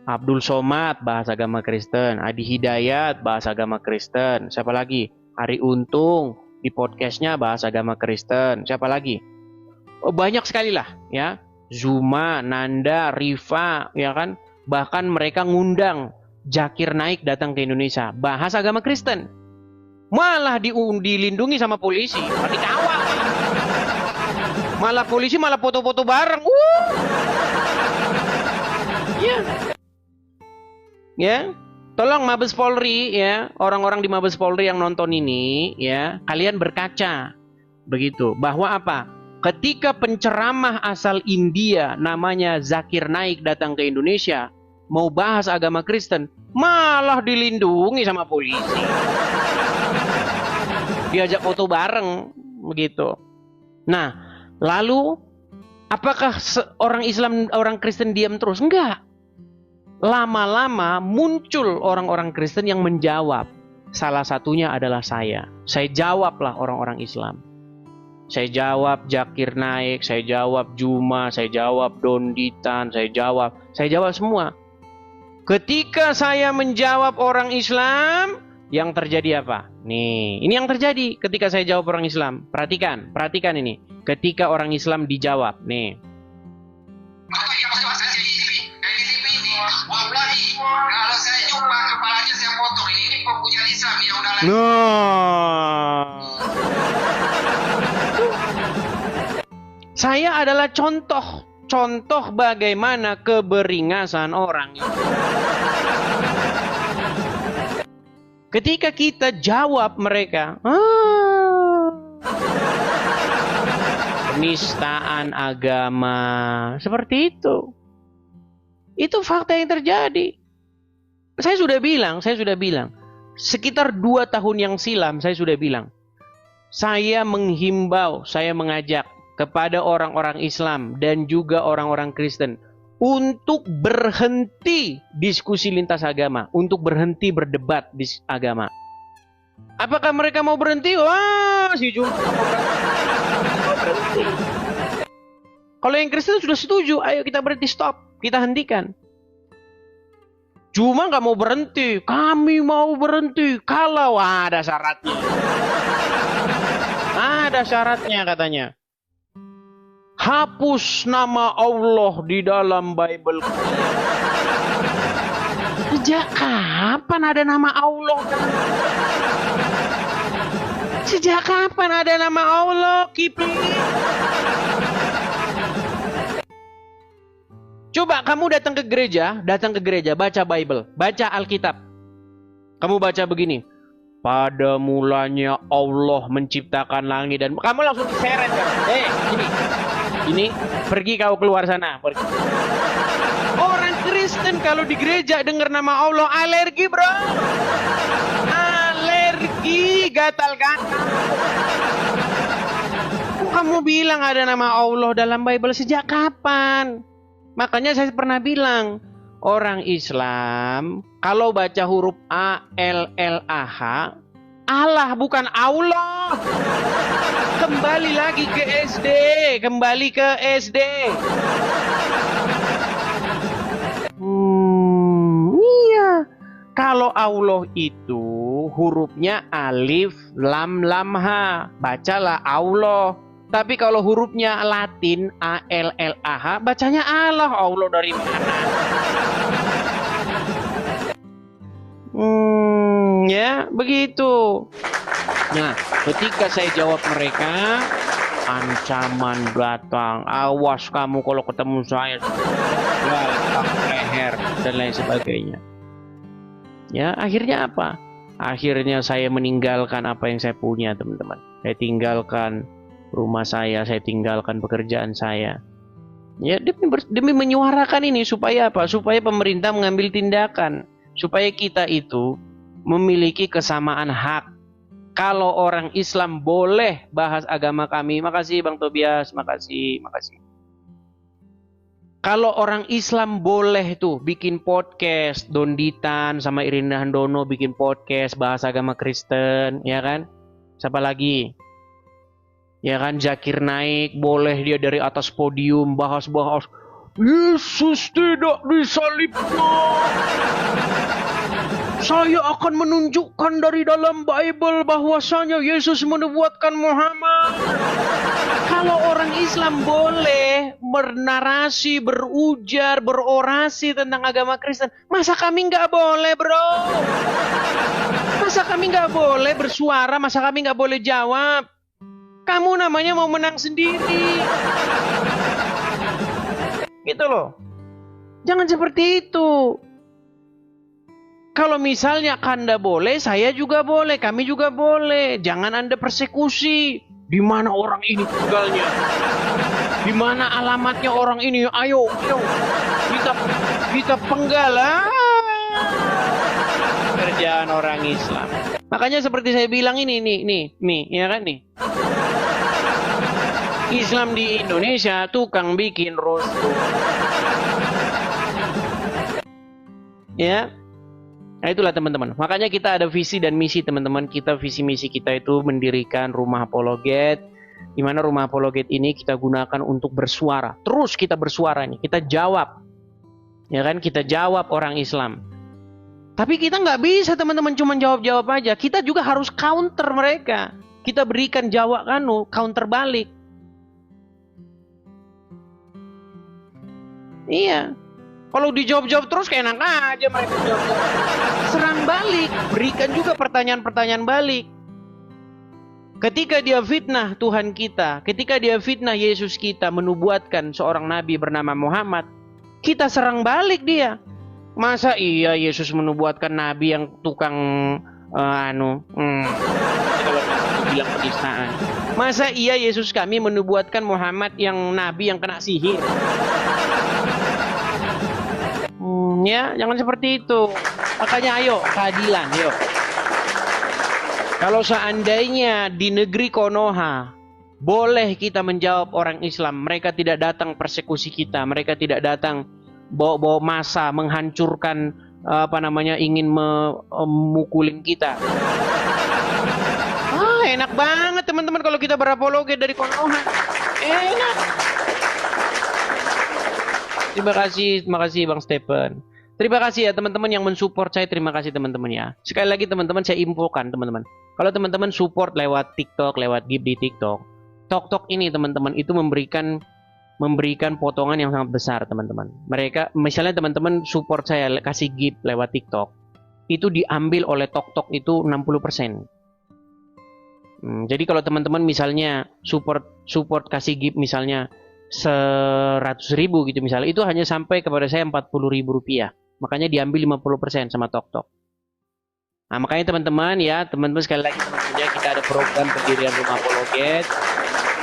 Abdul Somad bahas agama Kristen, Adi Hidayat bahas agama Kristen, siapa lagi? Ari Untung di podcastnya bahas agama Kristen, siapa lagi? Oh, banyak sekali lah ya. Zuma, Nanda, Rifa, ya kan? Bahkan mereka ngundang Zakir Naik datang ke Indonesia, bahas agama Kristen. Malah dilindungi sama polisi, dikawal. Malah polisi malah foto-foto bareng. Ya. Tolong Mabes Polri ya, orang-orang di Mabes Polri yang nonton ini ya, kalian berkaca begitu bahwa apa? Ketika penceramah asal India namanya Zakir Naik datang ke Indonesia mau bahas agama Kristen, malah dilindungi sama polisi. Diajak foto bareng begitu. Nah, lalu apakah orang Islam, orang Kristen diam terus? Enggak. Lama-lama muncul orang-orang Kristen yang menjawab. Salah satunya adalah saya. Saya jawablah orang-orang Islam. Saya jawab Zakir Naik, saya jawab Juma, saya jawab Donditan, saya jawab semua. Ketika saya menjawab orang Islam, yang terjadi apa? Nih, ini yang terjadi ketika saya jawab orang Islam. Perhatikan ini. Ketika orang Islam dijawab, nih. Kalau saya jumpa kepalanya saya potong, ini pempujian Islam yang udah lagi. Saya adalah contoh bagaimana keberingasan orang. Ketika kita jawab mereka, penistaan agama, seperti itu. Itu fakta yang terjadi. Saya sudah bilang, sekitar 2 tahun yang silam saya sudah bilang, saya menghimbau, saya mengajak kepada orang-orang Islam dan juga orang-orang Kristen untuk berhenti diskusi lintas agama, untuk berhenti berdebat di agama. Apakah mereka mau berhenti? Wah, si Jumat mau berhenti. Kalau yang Kristen sudah setuju, ayo kita berhenti, stop, kita hentikan. Cuma nggak mau berhenti, kami mau berhenti kalau ada syaratnya. Ada syaratnya katanya. Hapus nama Allah di dalam Bible. Sejak kapan ada nama Allah? Sejak kapan ada nama Allah, Kipli? Coba kamu datang ke gereja, baca Bible, baca Alkitab. Kamu baca begini. Pada mulanya Allah menciptakan langit dan kamu langsung diseret kan. Ini pergi kau keluar sana, pergi. Orang Kristen kalau di gereja dengar nama Allah alergi, bro. Alergi, gatal-gatal. Kamu bilang ada nama Allah dalam Bible sejak kapan? Makanya saya pernah bilang, orang Islam kalau baca huruf A-L-L-A-H, Allah bukan Allah. Kembali lagi ke SD, kembali ke SD. Iya. Kalau Allah itu hurufnya alif, lam, lam, ha. Bacalah Allah. Tapi kalau hurufnya Latin A-L-L-A-H, bacanya Allah. Allah dari mana? Ya, begitu. Nah, ketika saya jawab mereka, ancaman datang. Awas kamu kalau ketemu saya. Leher dan lain sebagainya. Ya, akhirnya apa? Akhirnya saya meninggalkan apa yang saya punya, teman-teman. Saya tinggalkan rumah saya tinggalkan pekerjaan saya. Ya, demi menyuarakan ini supaya apa? Supaya pemerintah mengambil tindakan, supaya kita itu memiliki kesamaan hak. Kalau orang Islam boleh bahas agama kami, makasih Bang Tobias, makasih. Kalau orang Islam boleh tuh bikin podcast, Donditan sama Irinda Handono bikin podcast bahas agama Kristen, ya kan? Siapa lagi? Ya kan, Zakir Naik boleh dia dari atas podium bahas-bahas Yesus tidak disalibkan. Saya akan menunjukkan dari dalam Bible bahwasanya Yesus menubuatkan Muhammad. Kalau orang Islam boleh bernarasi, berujar, berorasi tentang agama Kristen, masa kami nggak boleh, bro? Masa kami nggak boleh bersuara? Masa kami nggak boleh jawab? Kamu namanya mau menang sendiri. Gitu loh. Jangan seperti itu. Kalau misalnya Anda boleh, saya juga boleh, kami juga boleh. Jangan Anda persekusi. Di mana orang ini tinggalnya? Di mana alamatnya orang ini? Ayo. Kita penggal. Kerjaan orang Islam. Makanya seperti saya bilang ini, ya kan nih. Islam di Indonesia tukang bikin rostu. Ya. Nah itulah teman-teman. Makanya kita ada visi dan misi teman-teman. Visi misi kita itu mendirikan rumah apologet. Di mana rumah apologet ini kita gunakan untuk bersuara. Terus kita bersuara nih. Kita jawab. Ya kan, kita jawab orang Islam. Tapi kita nggak bisa teman-teman cuma jawab-jawab aja. Kita juga harus counter mereka. Kita berikan counter balik. Iya. Kalau dijawab-jawab terus kayak enak aja mereka jawab. Serang balik, berikan juga pertanyaan-pertanyaan balik. Ketika dia fitnah Tuhan kita, ketika dia fitnah Yesus kita, menubuatkan seorang nabi bernama Muhammad, kita serang balik dia. Masa iya Yesus menubuatkan nabi yang tukang kalau bilang penistaan. Masa iya Yesus kami menubuatkan Muhammad yang nabi yang kena sihir? Ya, jangan seperti itu. Makanya ayo, keadilan, yuk. Kalau seandainya di negeri Konoha boleh kita menjawab orang Islam, mereka tidak datang persekusi kita, mereka tidak datang bawa massa menghancurkan ingin memukulin kita. Enak banget teman-teman kalau kita berapologet dari Konoha. Enak. Terima kasih Bang Stephen. Terima kasih ya teman-teman yang mensupport saya. Terima kasih teman-teman ya. Sekali lagi teman-teman saya infokan teman-teman. Kalau teman-teman support lewat TikTok, lewat gift di TikTok, Tok ini teman-teman itu memberikan potongan yang sangat besar teman-teman. Mereka misalnya teman-teman support saya kasih gift lewat TikTok, itu diambil oleh Tok itu 60%. Jadi kalau teman-teman misalnya support kasih gift misalnya 100.000 gitu misalnya, itu hanya sampai kepada saya 40.000 rupiah. Makanya diambil 50% sama Tok. Nah, makanya teman-teman ya, teman-teman sekali lagi teman-teman ya, kita ada program pendirian rumah apologet.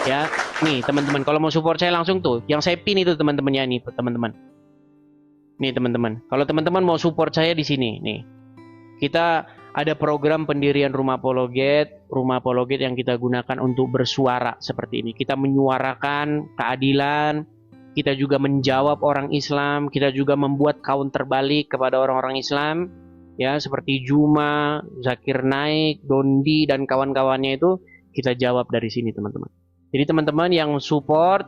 Ya, nih teman-teman kalau mau support saya langsung tuh, yang saya pin itu teman-teman ya nih teman-teman. Nih teman-teman, kalau teman-teman mau support saya di sini nih. Kita ada program pendirian rumah apologet yang kita gunakan untuk bersuara seperti ini. Kita menyuarakan keadilan, kita juga menjawab orang Islam, kita juga membuat counter balik kepada orang-orang Islam, ya seperti Juma, Zakir Naik, Dondi dan kawan-kawannya itu kita jawab dari sini teman-teman. Jadi teman-teman yang support,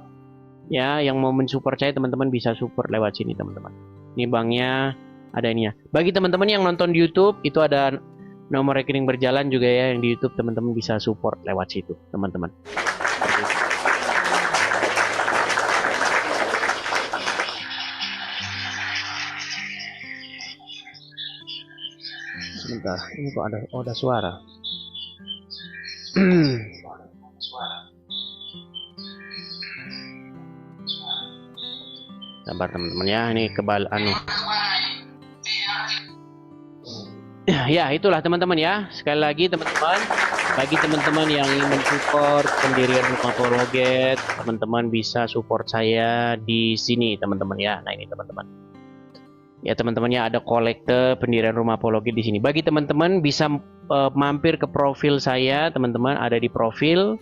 ya yang mau mensupport saya teman-teman bisa support lewat sini teman-teman. Ini banknya ada ininya. Bagi teman-teman yang nonton di YouTube itu ada nomor rekening berjalan juga ya yang di YouTube, teman-teman bisa support lewat situ teman-teman. Sebentar, ini kok ada suara. Sabar teman-teman ya, ini ya itulah teman-teman ya. Sekali lagi teman-teman, bagi teman-teman yang ingin mensupport pendirian rumah apologet, teman-teman bisa support saya di sini teman-teman ya. Nah ini teman-teman. Ya teman-teman ya, ada kolekte pendirian rumah apologet di sini. Bagi teman-teman bisa mampir ke profil saya, teman-teman ada di profil.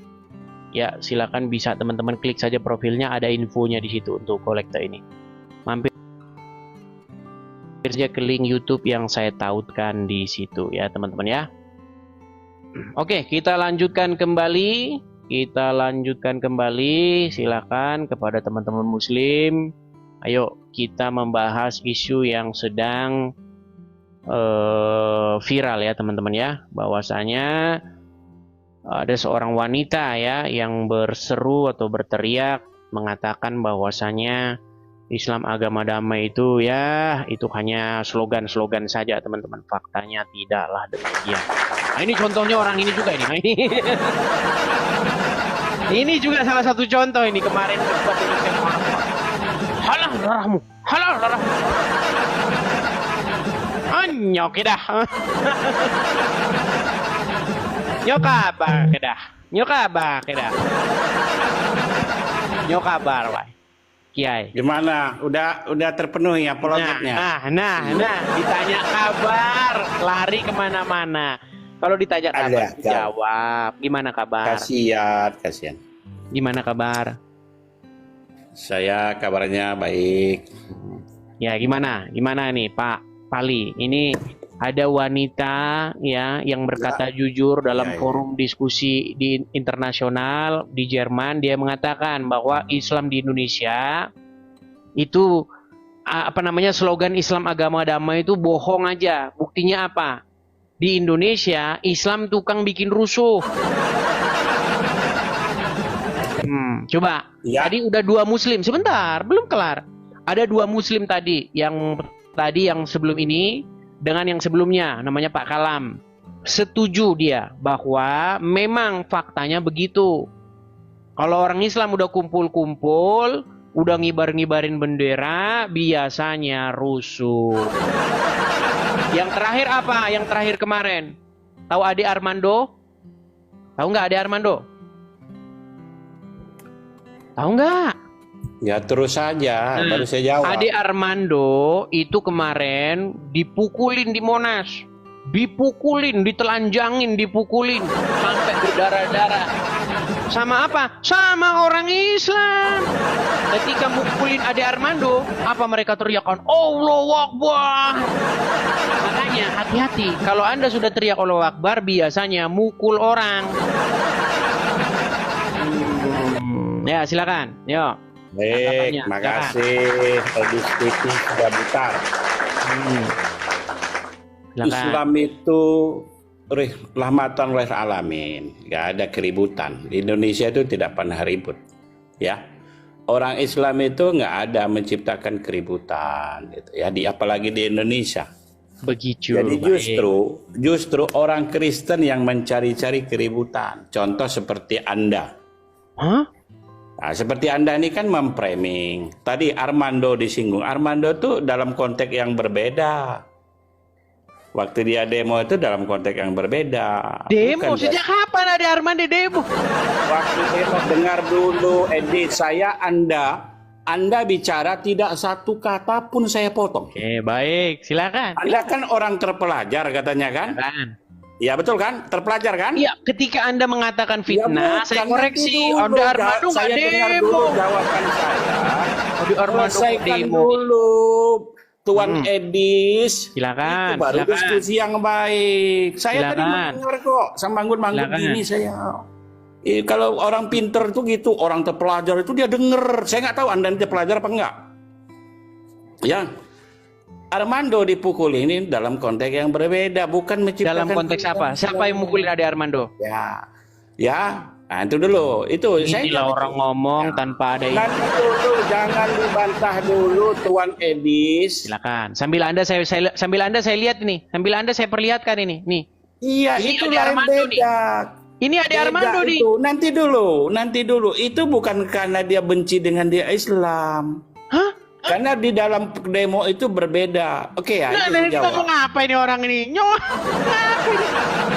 Ya silakan bisa teman-teman klik saja profilnya, ada infonya di situ untuk kolekte ini. Mampir saja ke link YouTube yang saya tautkan di situ ya teman-teman ya. Oke, kita lanjutkan kembali. Silakan kepada teman-teman Muslim. Ayo kita membahas isu yang sedang viral ya teman-teman ya. Bahwasanya ada seorang wanita ya yang berseru atau berteriak mengatakan bahwasanya Islam agama damai itu ya itu hanya slogan-slogan saja teman-teman. Faktanya tidaklah demikian. Nah, ini contohnya orang ini juga ini. Nah, ini juga salah satu contoh ini kemarin halal darahmu, halal darahmu. Anyok dah. Nyok kabar, wai. Kiai. Gimana? Udah terpenuhi apologetnya? Nah, ditanya kabar, lari kemana-mana. Kalau ditanya kabar, jawab. Gimana kabar? Kasihan. Gimana kabar? Saya kabarnya baik. Ya, gimana nih Pak Pali? Ini ada wanita ya yang berkata jujur dalam forum diskusi di internasional di Jerman. Dia mengatakan bahwa Islam di Indonesia itu slogan Islam agama damai itu bohong aja. Buktinya apa? Di Indonesia Islam tukang bikin rusuh. Coba tadi udah 2 muslim, sebentar belum kelar. Ada 2 muslim tadi yang sebelum ini dengan yang sebelumnya, namanya Pak Kalam. Setuju dia bahwa memang faktanya begitu. Kalau orang Islam udah kumpul-kumpul, udah ngibar-ngibarin bendera, biasanya rusuh. Yang terakhir apa? Yang terakhir kemarin. Tahu Ade Armando? Tahu nggak Ade Armando? Tahu nggak? Ya terus saja, baru saya jawab. Ade Armando itu kemarin dipukulin di Monas. Ditelanjangin, dipukulin sampai berdarah-darah. Sama apa? Sama orang Islam. Ketika mukulin Ade Armando, apa mereka teriakan? Allahu Akbar. Makanya hati-hati. Kalau Anda sudah teriak Allahu Akbar, biasanya mukul orang. Ya, silakan. Yo. Baik, makasih Edis TV sudah butar. Silakan. Islam itu rahmatan lil alamin, nggak ada keributan. Di Indonesia itu tidak pernah ribut, ya. Orang Islam itu nggak ada menciptakan keributan, gitu, ya. Apalagi di Indonesia. Begitu. Jadi justru orang Kristen yang mencari-cari keributan. Contoh seperti Anda. Hah? Nah, seperti Anda ini kan memframing. Tadi Armando disinggung. Armando tuh dalam konteks yang berbeda. Waktu dia demo itu dalam konteks yang berbeda. Demo? Bukan Sejak kapan ada Armando demo? waktu demo, dengar dulu Edit, Anda bicara tidak satu kata pun saya potong. Oke, baik. Silakan. Anda kan orang terpelajar katanya kan? Ya betul kan? Terpelajar kan? Iya, ketika Anda mengatakan fitnah, bukan, saya koreksi. nanti dulu, Anda Armando nggak saya dengar dulu demo. jawaban saya. Ade Armando Selesaikan demo. dulu Tuan Edis. Silakan, Itu baru silakan. diskusi yang baik. Saya tadi Silakan. mendengar kok, sambanggun-manggun Silakan. gini saya. Kalau orang pinter tuh gitu, orang terpelajar itu dia denger. Saya nggak tahu Anda ini terpelajar apa enggak. Ya, Armando dipukul ini dalam konteks yang berbeda, bukan menciptakan. Dalam konteks apa? Siapa yang mukulin Ade Armando? Ya. Nah, itu dulu. Itu Inilah orang ngomong tanpa ada ini. Nanti dulu, jangan dibantah dulu Tuan Edis. Silakan. Sambil Anda saya lihat nih. Sambil Anda saya perlihatkan ini. Nih. Iya, Ini itu Ade Armando nih. Ini Ade Beda Armando nih. itu. Nanti dulu. Itu bukan karena dia benci dengan dia Islam. Hah? Karena di dalam demo itu berbeda. Oke ya, itu Nah, jawab. kita mau ngapa ini orang ini? Ngapa ini?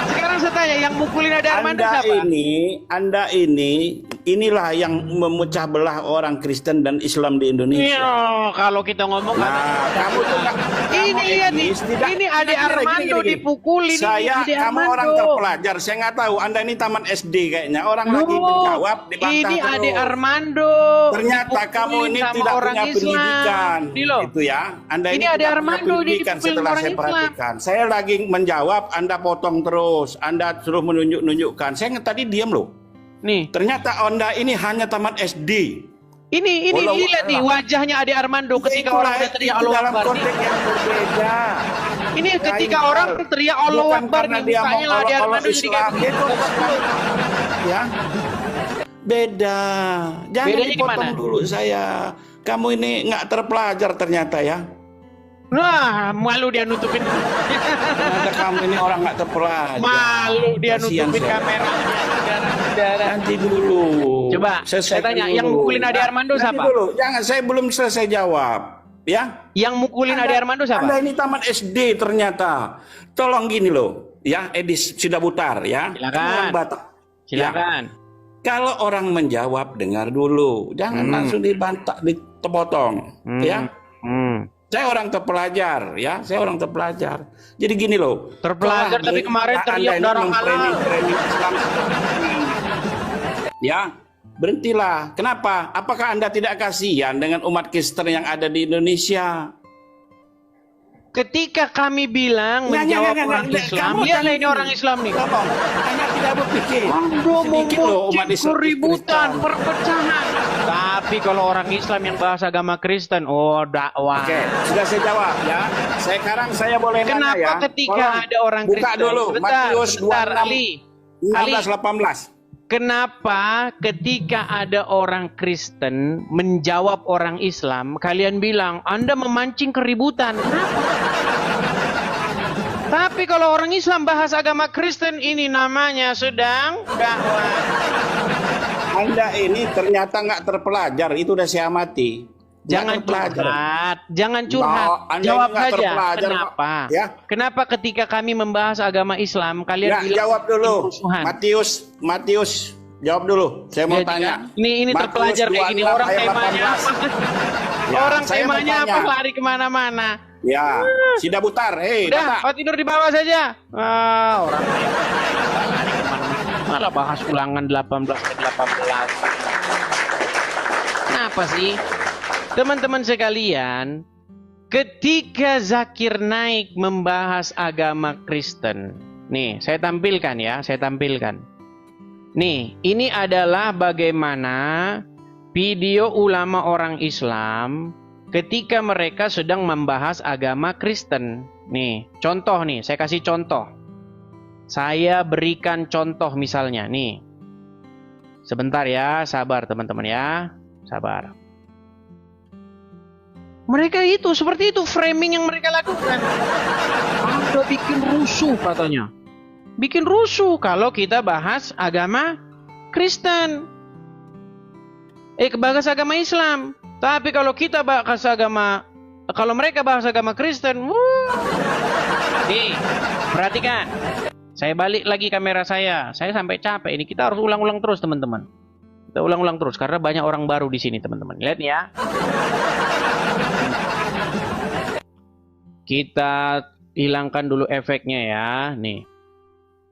Sekarang saya tanya, yang mukulin Ade Armando siapa? Anda inilah yang memecah belah orang Kristen dan Islam di Indonesia. Iya, kalau kita ngomong Kamu tuh ini ya nih, ini Ade Armando dipukulin. Saya, ini Ade kamu Armando. orang terpelajar. Saya nggak tahu. Anda ini taman SD kayaknya. Orang lagi menjawab dibantah Ini terus. Ade Armando. Ternyata kamu ini sama tidak orang punya Islam. pendidikan. Dilo. Itu ya. Anda Ini ini Ade tidak punya Armando pendidikan dipukulin setelah orang saya Islam. perhatikan. Saya lagi menjawab, Anda potong terus. Anda suruh menunjuk-nunjukkan. Saya tadi diam loh. Nih. Ternyata Anda ini hanya tamat SD. Ini lihat nih wajahnya Ade Armando ketika orang udah teriak Allahu dalam Akbar. konteks yang berbeda. Ini ketika orang teriak Allahu Bukan Akbar karena nih, dia mukanya mau Ade Allah Armando jadi kayak Islam. begitu. Ya. Beda. Jangan Bedanya dipotong gimana? dulu saya. Kamu ini nggak terpelajar ternyata ya. Wah, malu dia nutupin. Ternyata kamu ini orang nggak terpelajar. Malu dia Kasihan nutupin saya. kameranya, saudara-saudara. Nanti dulu. Coba, saya tanya, yang mukulin Ade Armando Nanti siapa? Dulu. Jangan, saya belum selesai jawab. Ya. Yang mukulin Ade Armando siapa? Anda ini taman SD ternyata. Tolong gini loh. Ya, Edis sudah butar ya. Silakan. Kamu orang Batak. Silakan. Ya. Kalau orang menjawab, dengar dulu. Jangan langsung dibantah, dipotong. Ya. Saya orang terpelajar, ya. Saya orang terpelajar. Jadi gini loh. Terpelajar tapi kemarin teriak darah halal. Islam ya, berhentilah. Kenapa? Apakah Anda tidak kasihan dengan umat Kristen yang ada di Indonesia? Ketika kami bilang menjawab orang Islam, lihatlah ini orang Islam nih. Hanya tidak berpikir. Anda Sedikit loh umat memancing Islam. keributan, perpecahan. Tapi kalau orang Islam yang bahasa agama Kristen, oh dakwah. Oke, sudah saya jawab ya. Sekarang saya boleh nanya Kenapa ya. ketika Tolong ada orang buka Kristen? dulu Matius sebentar, 26 Ali. 16 18. Kenapa ketika ada orang Kristen menjawab orang Islam, kalian bilang Anda memancing keributan? Kenapa? Tapi kalau orang Islam bahas agama Kristen, ini namanya sedang dakwah. Anda ini ternyata nggak terpelajar, itu udah saya amati. Jangan curhat, jangan curhat. Nah, Anda Jawab ini nggak saja. terpelajar, Kenapa? ya. Kenapa ketika kami membahas agama Islam, kalian Ya, bilang jawab dulu. kerusuhan? Matius, jawab dulu. Saya mau Ya, tanya. Ini Matius terpelajar kayak gini. 26 Orang ayat temanya 18. apa? Ya, Orang saya mau temanya apa? tanya. Lari kemana-mana. Ya, sudah butar. Hei, Udah, Batak. oh tidur di bawah saja. Orang temanya lari kemana-mana. Malah bahas ulangan 18 ke 18. Kenapa sih? Teman-teman sekalian, ketika Zakir Naik membahas agama Kristen, nih saya tampilkan ya, saya tampilkan. Nih, ini adalah bagaimana video ulama orang Islam ketika mereka sedang membahas agama Kristen. Nih, contoh nih, saya kasih contoh. Saya berikan contoh misalnya nih. Sebentar ya, sabar teman-teman ya. Sabar. Mereka itu seperti itu framing yang mereka lakukan. Anda bikin rusuh katanya. Bikin rusuh kalau kita bahas agama Kristen. Bahas agama Islam. Tapi kalau kita bahas agama, kalau mereka bahas agama Kristen, nih, perhatikan. Saya balik lagi kamera saya sampai capek ini. Kita harus ulang-ulang terus teman-teman. Kita ulang-ulang terus karena banyak orang baru di sini teman-teman. Lihat nih ya. Kita hilangkan dulu efeknya ya. Nih.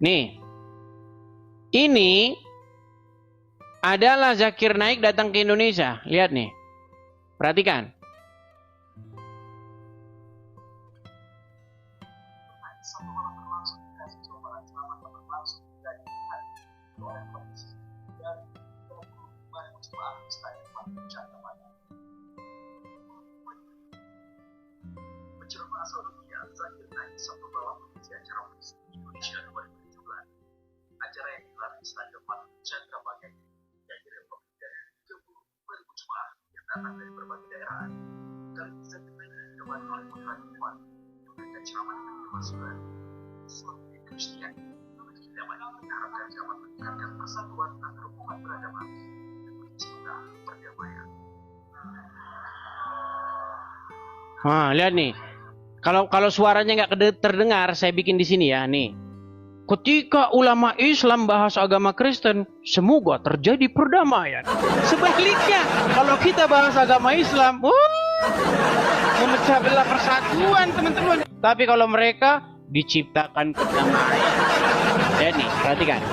Nih. Ini adalah Zakir Naik datang ke Indonesia. Lihat nih. Perhatikan. Penceramah asal India, Zakir Naik satu malam mengisi acara Visi Indonesia 2017. Acara yang digelar di Stadion Patriot Candrabaga ini dihadiri dari 30.000 jemaah yang datang dari berbagai daerah. Kali ini Zakir Naik ditemani oleh putra Ikhwan yang memberikan ceramah dengan kemasukan Islam dan Kristiani. Ceramah ini diharapkan dapat meningkatkan persatuan antar umat beragama dan mencipta perdamaian. Lihat nih. Kalau suaranya nggak terdengar, saya bikin di sini ya, nih. Ketika ulama Islam bahas agama Kristen, semoga terjadi perdamaian. Sebaliknya, kalau kita bahas agama Islam, memecah belah persatuan, teman-teman. Tapi kalau mereka diciptakan perdamaian. Jadi, perhatikan.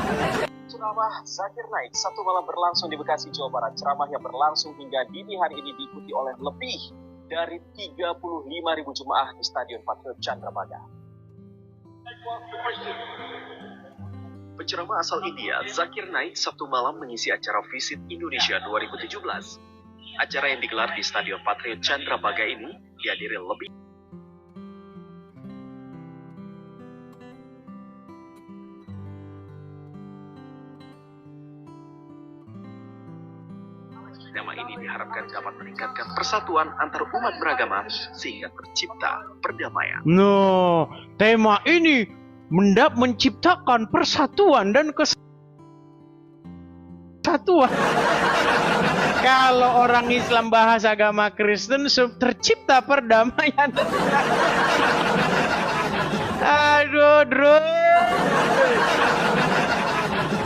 Ceramah Zakir Naik satu malam berlangsung di Bekasi, Jawa Barat. Ceramah yang berlangsung hingga dini hari ini diikuti oleh lebih dari 35.000 jemaah di Stadion Patriot Candrabaga. Penceramah asal India, Zakir Naik Sabtu malam mengisi acara Visit Indonesia 2017. Acara yang digelar di Stadion Patriot Candrabaga ini dihadiri lebih tema ini diharapkan dapat meningkatkan persatuan antar umat beragama sehingga tercipta perdamaian. No, tema ini menciptakan persatuan dan kesatuan. Kalau orang Islam bahas agama Kristen, tercipta perdamaian. Aduh, bro.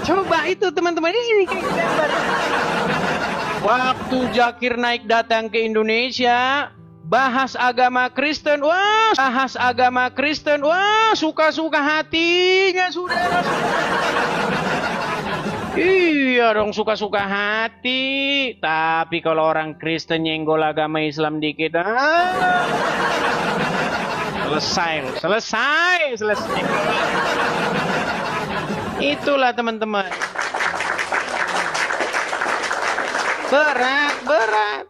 Coba itu teman-teman, ini kayak gambar. Waktu Zakir Naik datang ke Indonesia, bahas agama Kristen, suka-suka hatinya saudara. Iya dong, suka-suka hati. Tapi kalau orang Kristen nyenggol agama Islam dikit, selesai. Itulah teman-teman. Berat.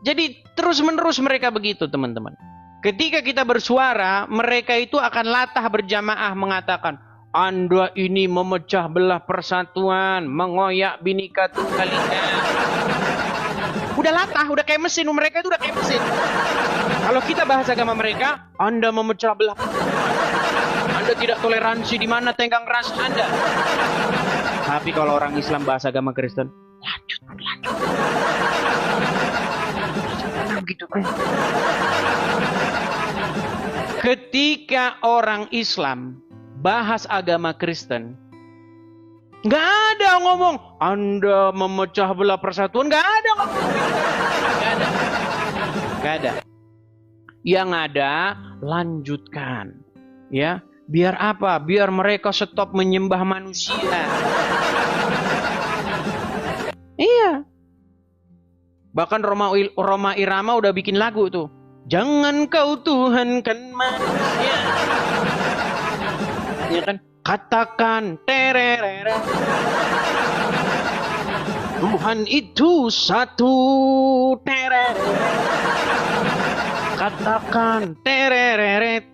Jadi terus-menerus mereka begitu teman-teman. Ketika kita bersuara, mereka itu akan latah berjamaah mengatakan, Anda ini memecah belah persatuan, mengoyak Bhinneka Tunggal Ika. Udah latah, udah kayak mesin. Mereka itu udah kayak mesin. Kalau kita bahas agama mereka, Anda memecah belah persatuan. Anda tidak toleransi di mana tenggang ras Anda. Tapi kalau orang Islam bahas agama Kristen, lanjut. Begitu kan? Ketika orang Islam bahas agama Kristen, nggak ada ngomong Anda memecah belah persatuan, nggak ada ngomong. Nggak ada. Yang ada lanjutkan, ya. Biar apa? Biar mereka stop menyembah manusia. Iya. Bahkan Roma Irama udah bikin lagu tuh. Jangan kau tuhankan manusia. Ya kan? Katakan tererere. Tuhan itu satu tererere. Katakan tererere.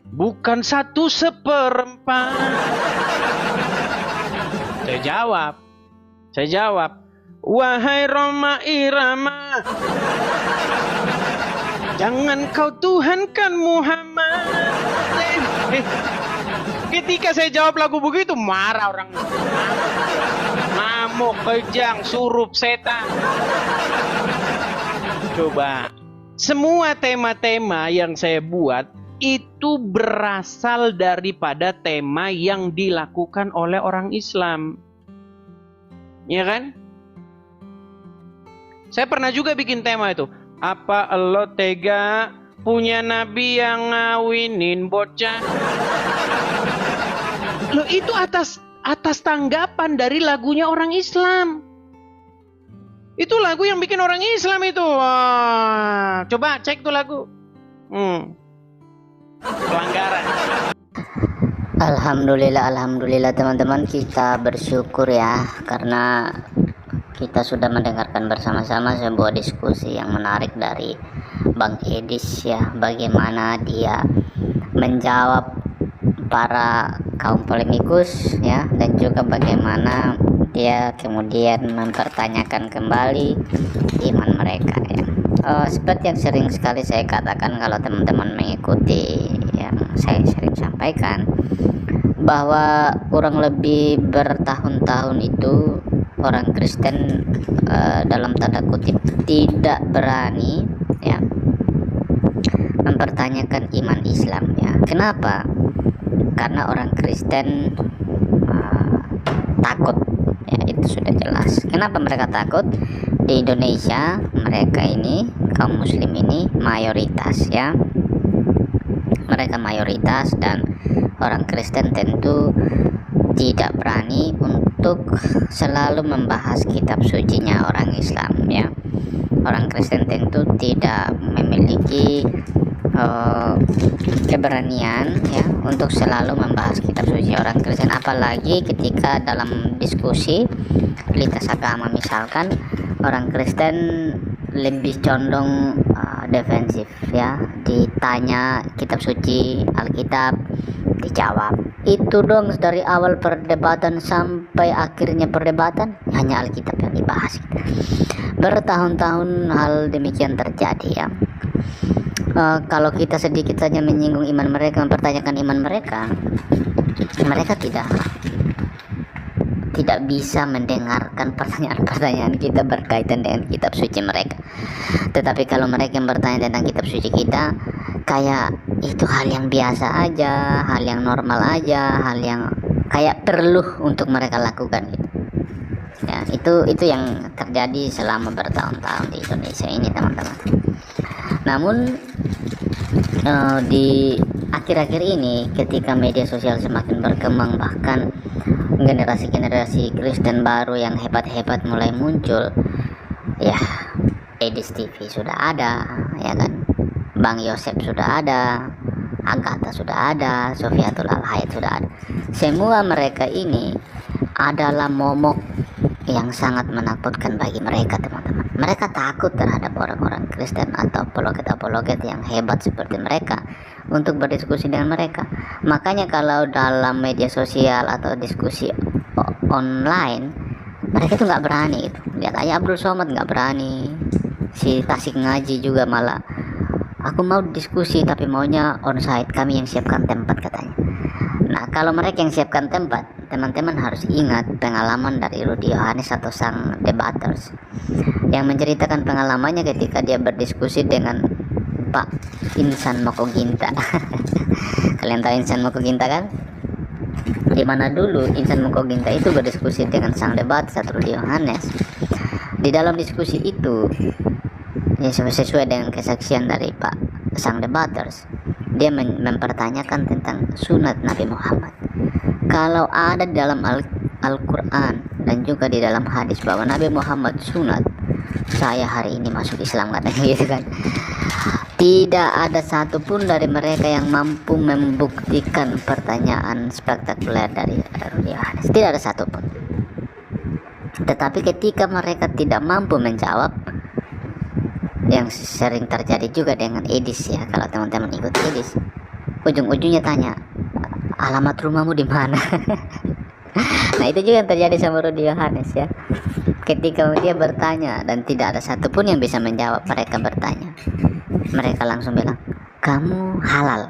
Bukan 1/4. Saya jawab. Wahai Roma Irama, jangan kau tuhankan Muhammad. Ketika saya jawab lagu begitu, marah orang. Ngamuk, kejang, surup, setan. Coba, semua tema-tema yang saya buat itu berasal daripada tema yang dilakukan oleh orang Islam. Ya kan? Saya pernah juga bikin tema itu. Apa Allah tega punya nabi yang ngawinin bocah? Loh, itu atas tanggapan dari lagunya orang Islam. Itu lagu yang bikin orang Islam itu. Wah, coba cek tuh lagu. Pelanggaran. Alhamdulillah teman-teman, kita bersyukur ya karena kita sudah mendengarkan bersama-sama sebuah diskusi yang menarik dari Bang Edis ya, bagaimana dia menjawab para kaum polemikus ya, dan juga bagaimana dia kemudian mempertanyakan kembali iman mereka ya. Seperti yang sering sekali saya katakan, kalau teman-teman mengikuti yang saya sering sampaikan, bahwa kurang lebih bertahun-tahun itu orang Kristen dalam tanda kutip tidak berani ya mempertanyakan iman Islam ya. Kenapa? Karena orang Kristen takut ya, itu sudah jelas. Kenapa mereka takut? Di Indonesia mereka ini, kaum muslim ini mayoritas ya, mereka mayoritas, dan orang Kristen tentu tidak berani untuk selalu membahas kitab sucinya orang Islam ya. Orang Kristen tentu tidak memiliki keberanian ya untuk selalu membahas kitab suci orang Kristen, apalagi ketika dalam diskusi lintas agama misalkan, orang Kristen lebih condong defensif ya. Ditanya kitab suci Alkitab, dijawab itu dong, dari awal perdebatan sampai akhirnya perdebatan hanya Alkitab yang dibahas. Bertahun-tahun hal demikian terjadi ya. Kalau kita sedikit saja menyinggung iman mereka, mempertanyakan iman mereka, mereka tidak bisa mendengarkan pertanyaan-pertanyaan kita berkaitan dengan kitab suci mereka. Tetapi kalau mereka yang bertanya tentang kitab suci kita, kayak itu hal yang biasa aja, hal yang normal aja, hal yang kayak perlu untuk mereka lakukan gitu. Ya, itu yang terjadi selama bertahun-tahun di Indonesia ini, teman-teman. Namun di akhir-akhir ini ketika media sosial semakin berkembang, bahkan generasi-generasi Kristen baru yang hebat-hebat mulai muncul ya, Edis TV sudah ada ya kan, Bang Yosef sudah ada, Agatha sudah ada, Sofiatul Al-Hayat sudah ada. Semua mereka ini adalah momok yang sangat menakutkan bagi mereka, teman-teman. Mereka takut terhadap orang-orang Kristen atau apologet-apologet yang hebat seperti mereka untuk berdiskusi dengan mereka. Makanya kalau dalam media sosial atau diskusi online, mereka tuh nggak berani gitu. Lihat aja Abdul Somad nggak berani, si Tasik Ngaji juga malah, aku mau diskusi tapi maunya onsite, kami yang siapkan tempat katanya. Nah, kalau mereka yang siapkan tempat, teman-teman harus ingat pengalaman dari Rudy Yohanes atau sang debaters yang menceritakan pengalamannya ketika dia berdiskusi dengan Pak Insan Mokoginta. Kalian tahu Insan Mokoginta kan? Di mana dulu Insan Mokoginta itu berdiskusi dengan sang debaters Rudy Yohanes. Di dalam diskusi itu, ya sesuai dengan kesaksian dari Pak sang debaters, dia mempertanyakan tentang sunat Nabi Muhammad. Kalau ada di dalam Al-Quran dan juga di dalam hadis bahwa Nabi Muhammad sunat, saya hari ini masuk Islam, katanya gitu kan. Tidak ada satupun dari mereka yang mampu membuktikan pertanyaan spektakuler dari Rudy Yohanes. Tidak ada satupun. Tetapi ketika mereka tidak mampu menjawab, yang sering terjadi juga dengan Edis ya, kalau teman-teman ikut Edis, ujung-ujungnya tanya, alamat rumahmu di mana? Nah, itu juga yang terjadi sama Rudy Yohanes ya. Ketika dia bertanya dan tidak ada satupun yang bisa menjawab, mereka bertanya, mereka langsung bilang, kamu halal.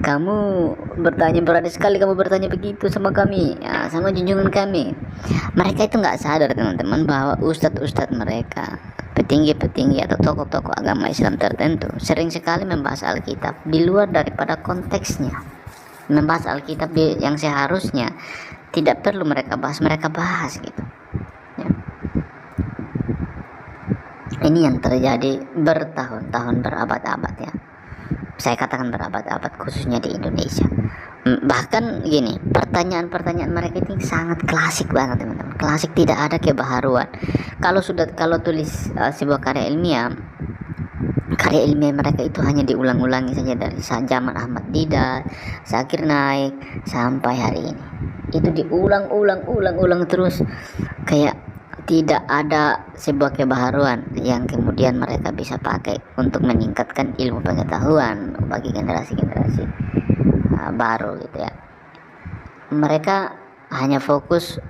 Kamu bertanya, berani sekali kamu bertanya begitu sama kami ya, sama junjungan kami. Mereka itu nggak sadar teman-teman bahwa ustadz-ustadz mereka, petinggi-petinggi atau tokoh-tokoh agama Islam tertentu sering sekali membahas Alkitab di luar daripada konteksnya. Membahas Alkitab yang seharusnya tidak perlu mereka bahas gitu ya. Ini yang terjadi bertahun-tahun, berabad-abad ya. Saya katakan berabad-abad, khususnya di Indonesia. Bahkan gini, pertanyaan-pertanyaan mereka ini sangat klasik banget teman-teman. Klasik, tidak ada kebaharuan. Kalau tulis sebuah karya ilmiah mereka itu hanya diulang-ulangi saja dari zaman Ahmad Didat, Zakir Naik sampai hari ini. Itu diulang terus, kayak tidak ada sebuah kebaharuan yang kemudian mereka bisa pakai untuk meningkatkan ilmu pengetahuan bagi generasi-generasi baru gitu ya. Mereka hanya fokus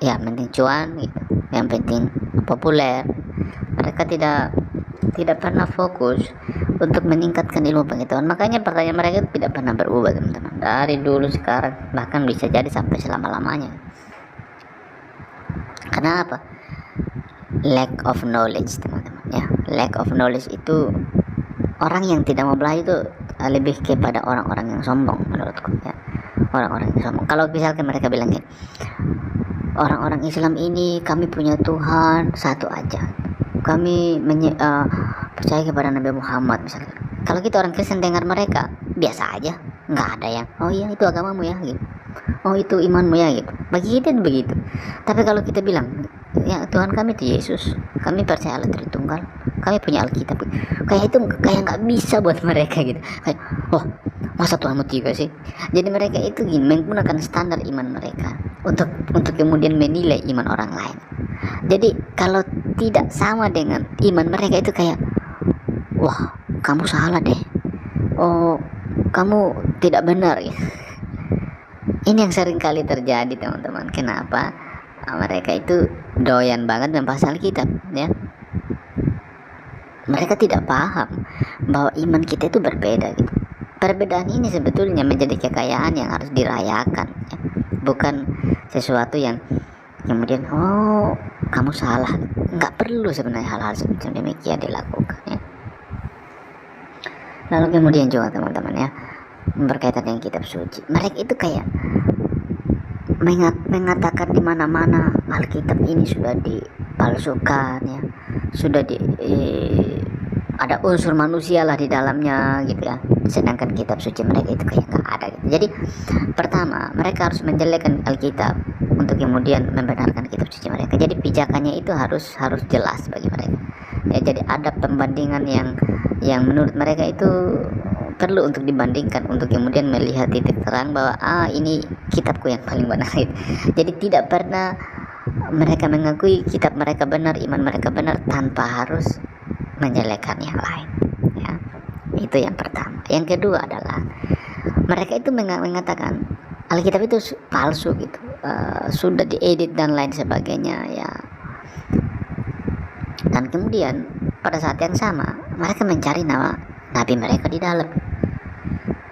ya penting cuan gitu, yang penting populer. Mereka tidak pernah fokus untuk meningkatkan ilmu pengetahuan. Makanya pertanyaan mereka tidak pernah berubah teman-teman, dari dulu, sekarang, bahkan bisa jadi sampai selama-lamanya. Kenapa? Lack of knowledge teman-teman ya. Lack of knowledge itu, orang yang tidak mau belajar itu lebih kepada orang-orang yang sombong menurutku ya. Orang-orang yang sombong. Kalau misalkan mereka bilang gini, orang-orang Islam ini kami punya Tuhan satu aja, kami percaya kepada Nabi Muhammad misalnya. Kalau kita orang Kristen dengar mereka biasa aja, nggak ada yang oh iya itu agamamu ya gitu, oh itu imanmu ya gitu. Bagi kita itu begitu. Tapi kalau kita bilang ya Tuhan kami itu Yesus, kami percaya Allah Tritunggal, kami punya Alkitab, kayak itu kayak nggak bisa buat mereka gitu. Kayak oh masa Tuhanmu tiga sih. Jadi mereka itu gini, menggunakan standar iman mereka untuk kemudian menilai iman orang lain. Jadi kalau tidak sama dengan iman mereka itu kayak wah kamu salah deh, oh kamu tidak benar ya. Ini yang sering kali terjadi teman-teman. Kenapa? Mereka itu doyan banget membahas Alkitab ya. Mereka tidak paham bahwa iman kita itu berbeda gitu. Perbedaan ini sebetulnya menjadi kekayaan yang harus dirayakan ya. Bukan sesuatu yang kemudian oh kamu salah. Nggak perlu sebenarnya hal-hal semacam demikian dilakukan ya. Lalu kemudian juga teman-teman ya, berkaitan dengan kitab suci, mereka itu kayak mengatakan di mana-mana Alkitab ini sudah dipalsukan ya, sudah ada unsur manusia lah di dalamnya gitu ya. Sedangkan kitab suci mereka itu kayak nggak ada gitu. Jadi pertama mereka harus menjelekkan Alkitab untuk kemudian membenarkan kitab suci mereka. Jadi pijakannya itu harus jelas bagi mereka ya. Jadi ada pembandingan yang menurut mereka itu perlu untuk dibandingkan, untuk kemudian melihat titik terang bahwa ini kitabku yang paling benar. Jadi tidak pernah mereka mengakui kitab mereka benar, iman mereka benar tanpa harus menjelekkan yang lain ya. Itu yang pertama. Yang kedua adalah mereka itu mengatakan Alkitab itu palsu gitu, sudah diedit dan lain sebagainya ya. Dan kemudian pada saat yang sama mereka mencari nama nabi mereka di dalam.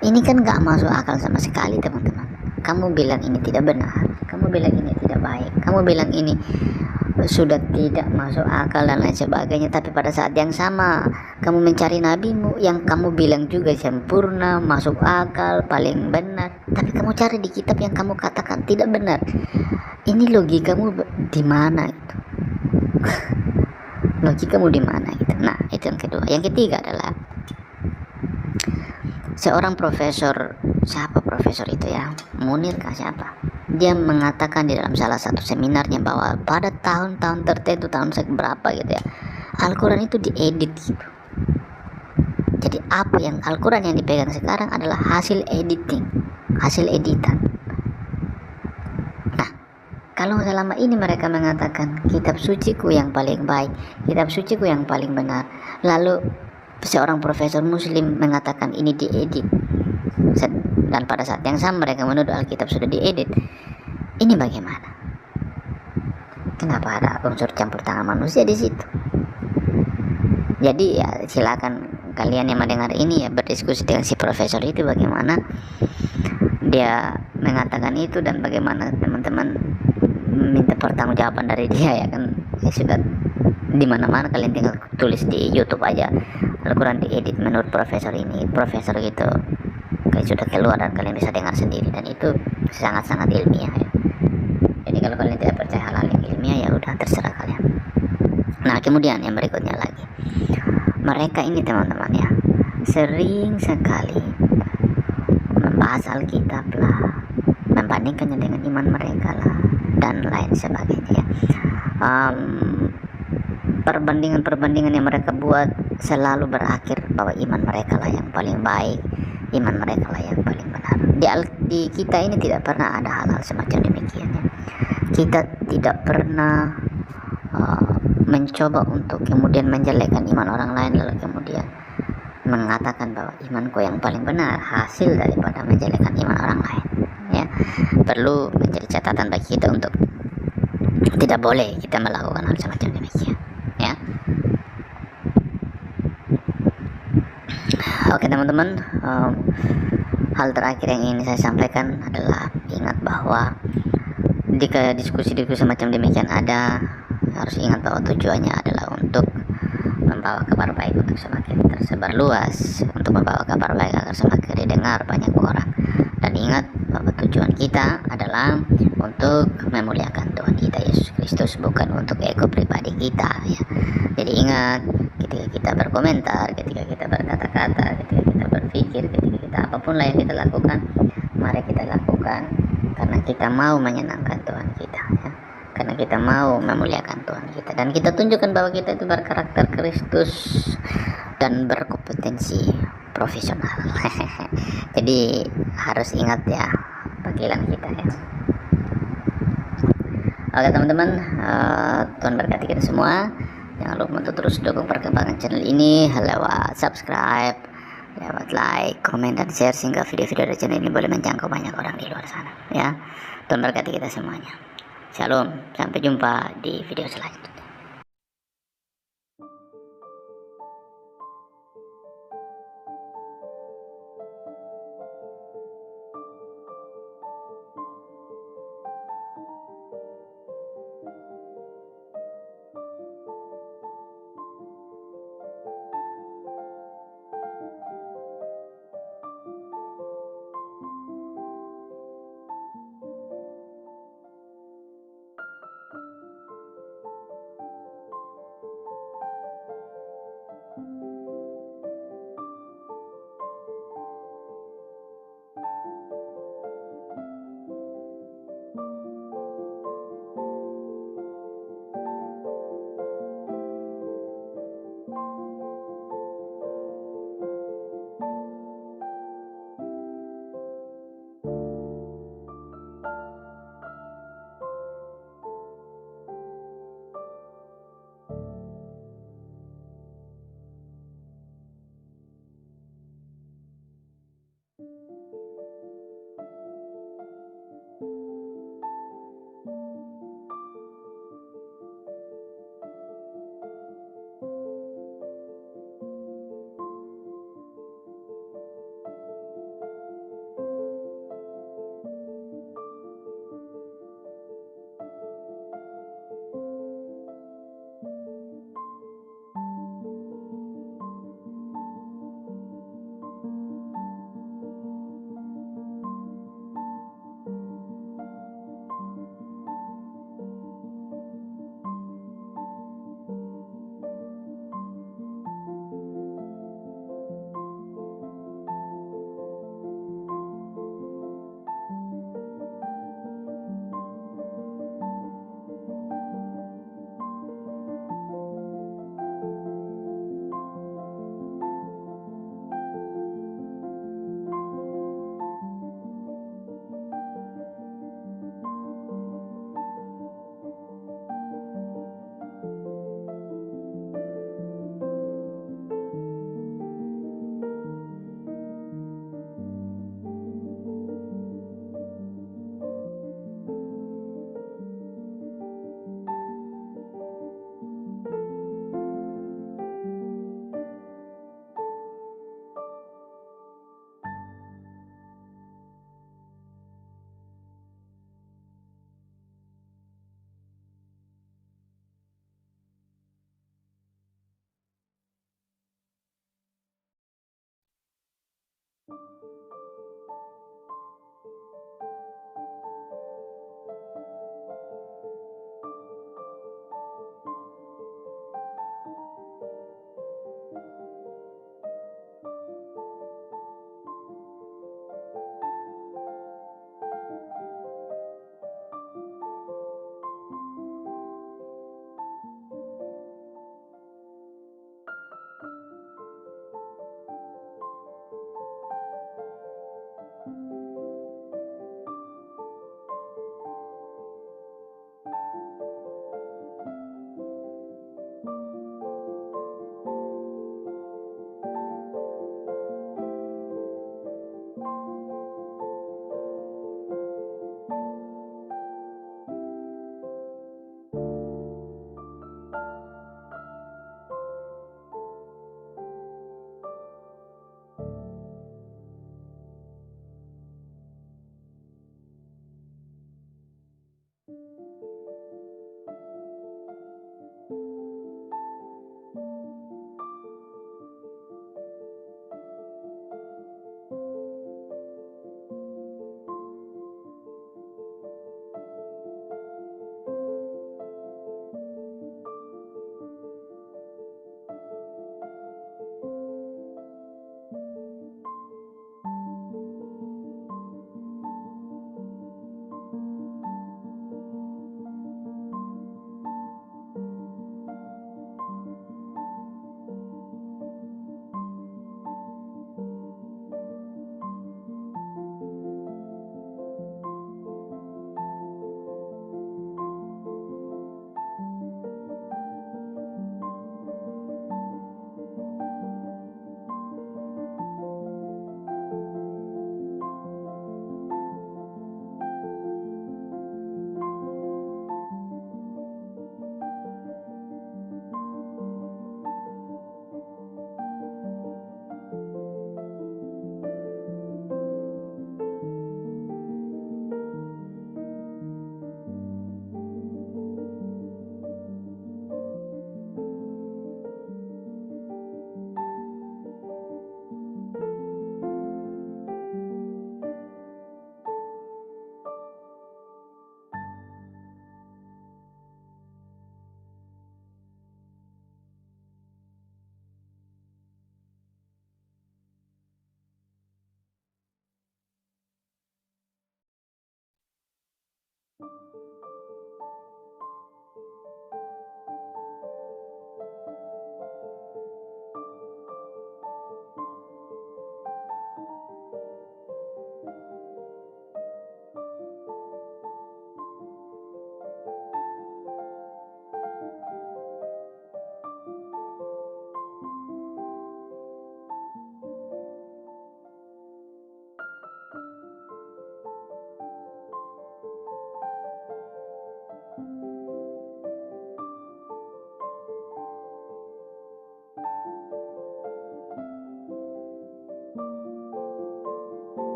Ini kan gak masuk akal sama sekali teman-teman. Kamu bilang ini tidak benar, kamu bilang ini tidak baik, kamu bilang ini sudah tidak masuk akal dan lain sebagainya. Tapi pada saat yang sama kamu mencari nabimu yang kamu bilang juga sempurna, masuk akal, paling benar, tapi kamu cari di kitab yang kamu katakan tidak benar. Ini logikamu di mana itu? Logikamu di mana itu? Nah, itu yang kedua. Yang ketiga adalah seorang profesor, siapa profesor itu ya, Munir kah siapa, dia mengatakan di dalam salah satu seminarnya bahwa pada tahun-tahun tertentu, tahun berapa gitu ya, Al-Quran itu diedit gitu. Jadi apa yang Al-Quran yang dipegang sekarang adalah hasil editing, hasil editan. Nah, kalau selama ini mereka mengatakan kitab suciku yang paling baik, kitab suciku yang paling benar, lalu seorang profesor muslim mengatakan ini diedit, dan pada saat yang sama mereka menuduh Alkitab sudah diedit, ini bagaimana? Kenapa ada unsur campur tangan manusia di situ? Jadi ya silakan kalian yang mendengar ini ya berdiskusi dengan si profesor itu bagaimana dia mengatakan itu, dan bagaimana teman-teman minta pertanggungjawaban dari dia ya kan. Ya sudah, di mana-mana kalian tinggal tulis di YouTube aja Al-Quran diedit menurut profesor ini, profesor gitu kayak sudah keluar dan kalian bisa dengar sendiri, dan itu sangat-sangat ilmiah ya. Jadi kalau kalian tidak percaya hal-hal yang ilmiah ya udah terserah kalian. Nah, kemudian yang berikutnya lagi, mereka ini teman-teman ya sering sekali membahas Alkitab lah, membandingkannya dengan iman mereka lah, dan lain sebagainya ya. Perbandingan-perbandingan yang mereka buat selalu berakhir bahwa iman mereka lah yang paling baik, iman mereka lah yang paling benar. Di kita ini tidak pernah ada hal-hal semacam demikian ya. Kita tidak pernah mencoba untuk kemudian menjelekkan iman orang lain lalu kemudian mengatakan bahwa imanku yang paling benar hasil daripada menjelekkan iman orang lain ya. Perlu menjadi catatan bagi kita untuk tidak boleh kita melakukan hal semacam demikian ya. Oke teman-teman, hal terakhir yang ingin saya sampaikan adalah ingat bahwa jika diskusi-diskusi semacam demikian ada, harus ingat bahwa tujuannya adalah untuk membawa kabar baik, untuk semakin tersebar luas, untuk membawa kabar baik agar semakin didengar banyak orang. Dan ingat bahwa tujuan kita adalah untuk memuliakan Tuhan kita Yesus Kristus, bukan untuk ego pribadi kita ya. Jadi ingat, ketika kita berkomentar, ketika kita berkata-kata, ketika kita berpikir, ketika kita apapun lah yang kita lakukan, mari kita lakukan karena kita mau menyenangkan Tuhan kita ya. Karena kita mau memuliakan Tuhan kita, dan kita tunjukkan bahwa kita itu berkarakter Kristus dan berkompetensi profesional. Jadi harus ingat ya panggilan kita ya. Oke teman-teman, Tuhan berkati kita semua. Jangan lupa untuk terus dukung perkembangan channel ini lewat subscribe, lewat like, komen, dan share sehingga video-video dari channel ini boleh menjangkau banyak orang di luar sana ya. Tuhan berkati kita semuanya. Shalom, sampai jumpa di video selanjutnya.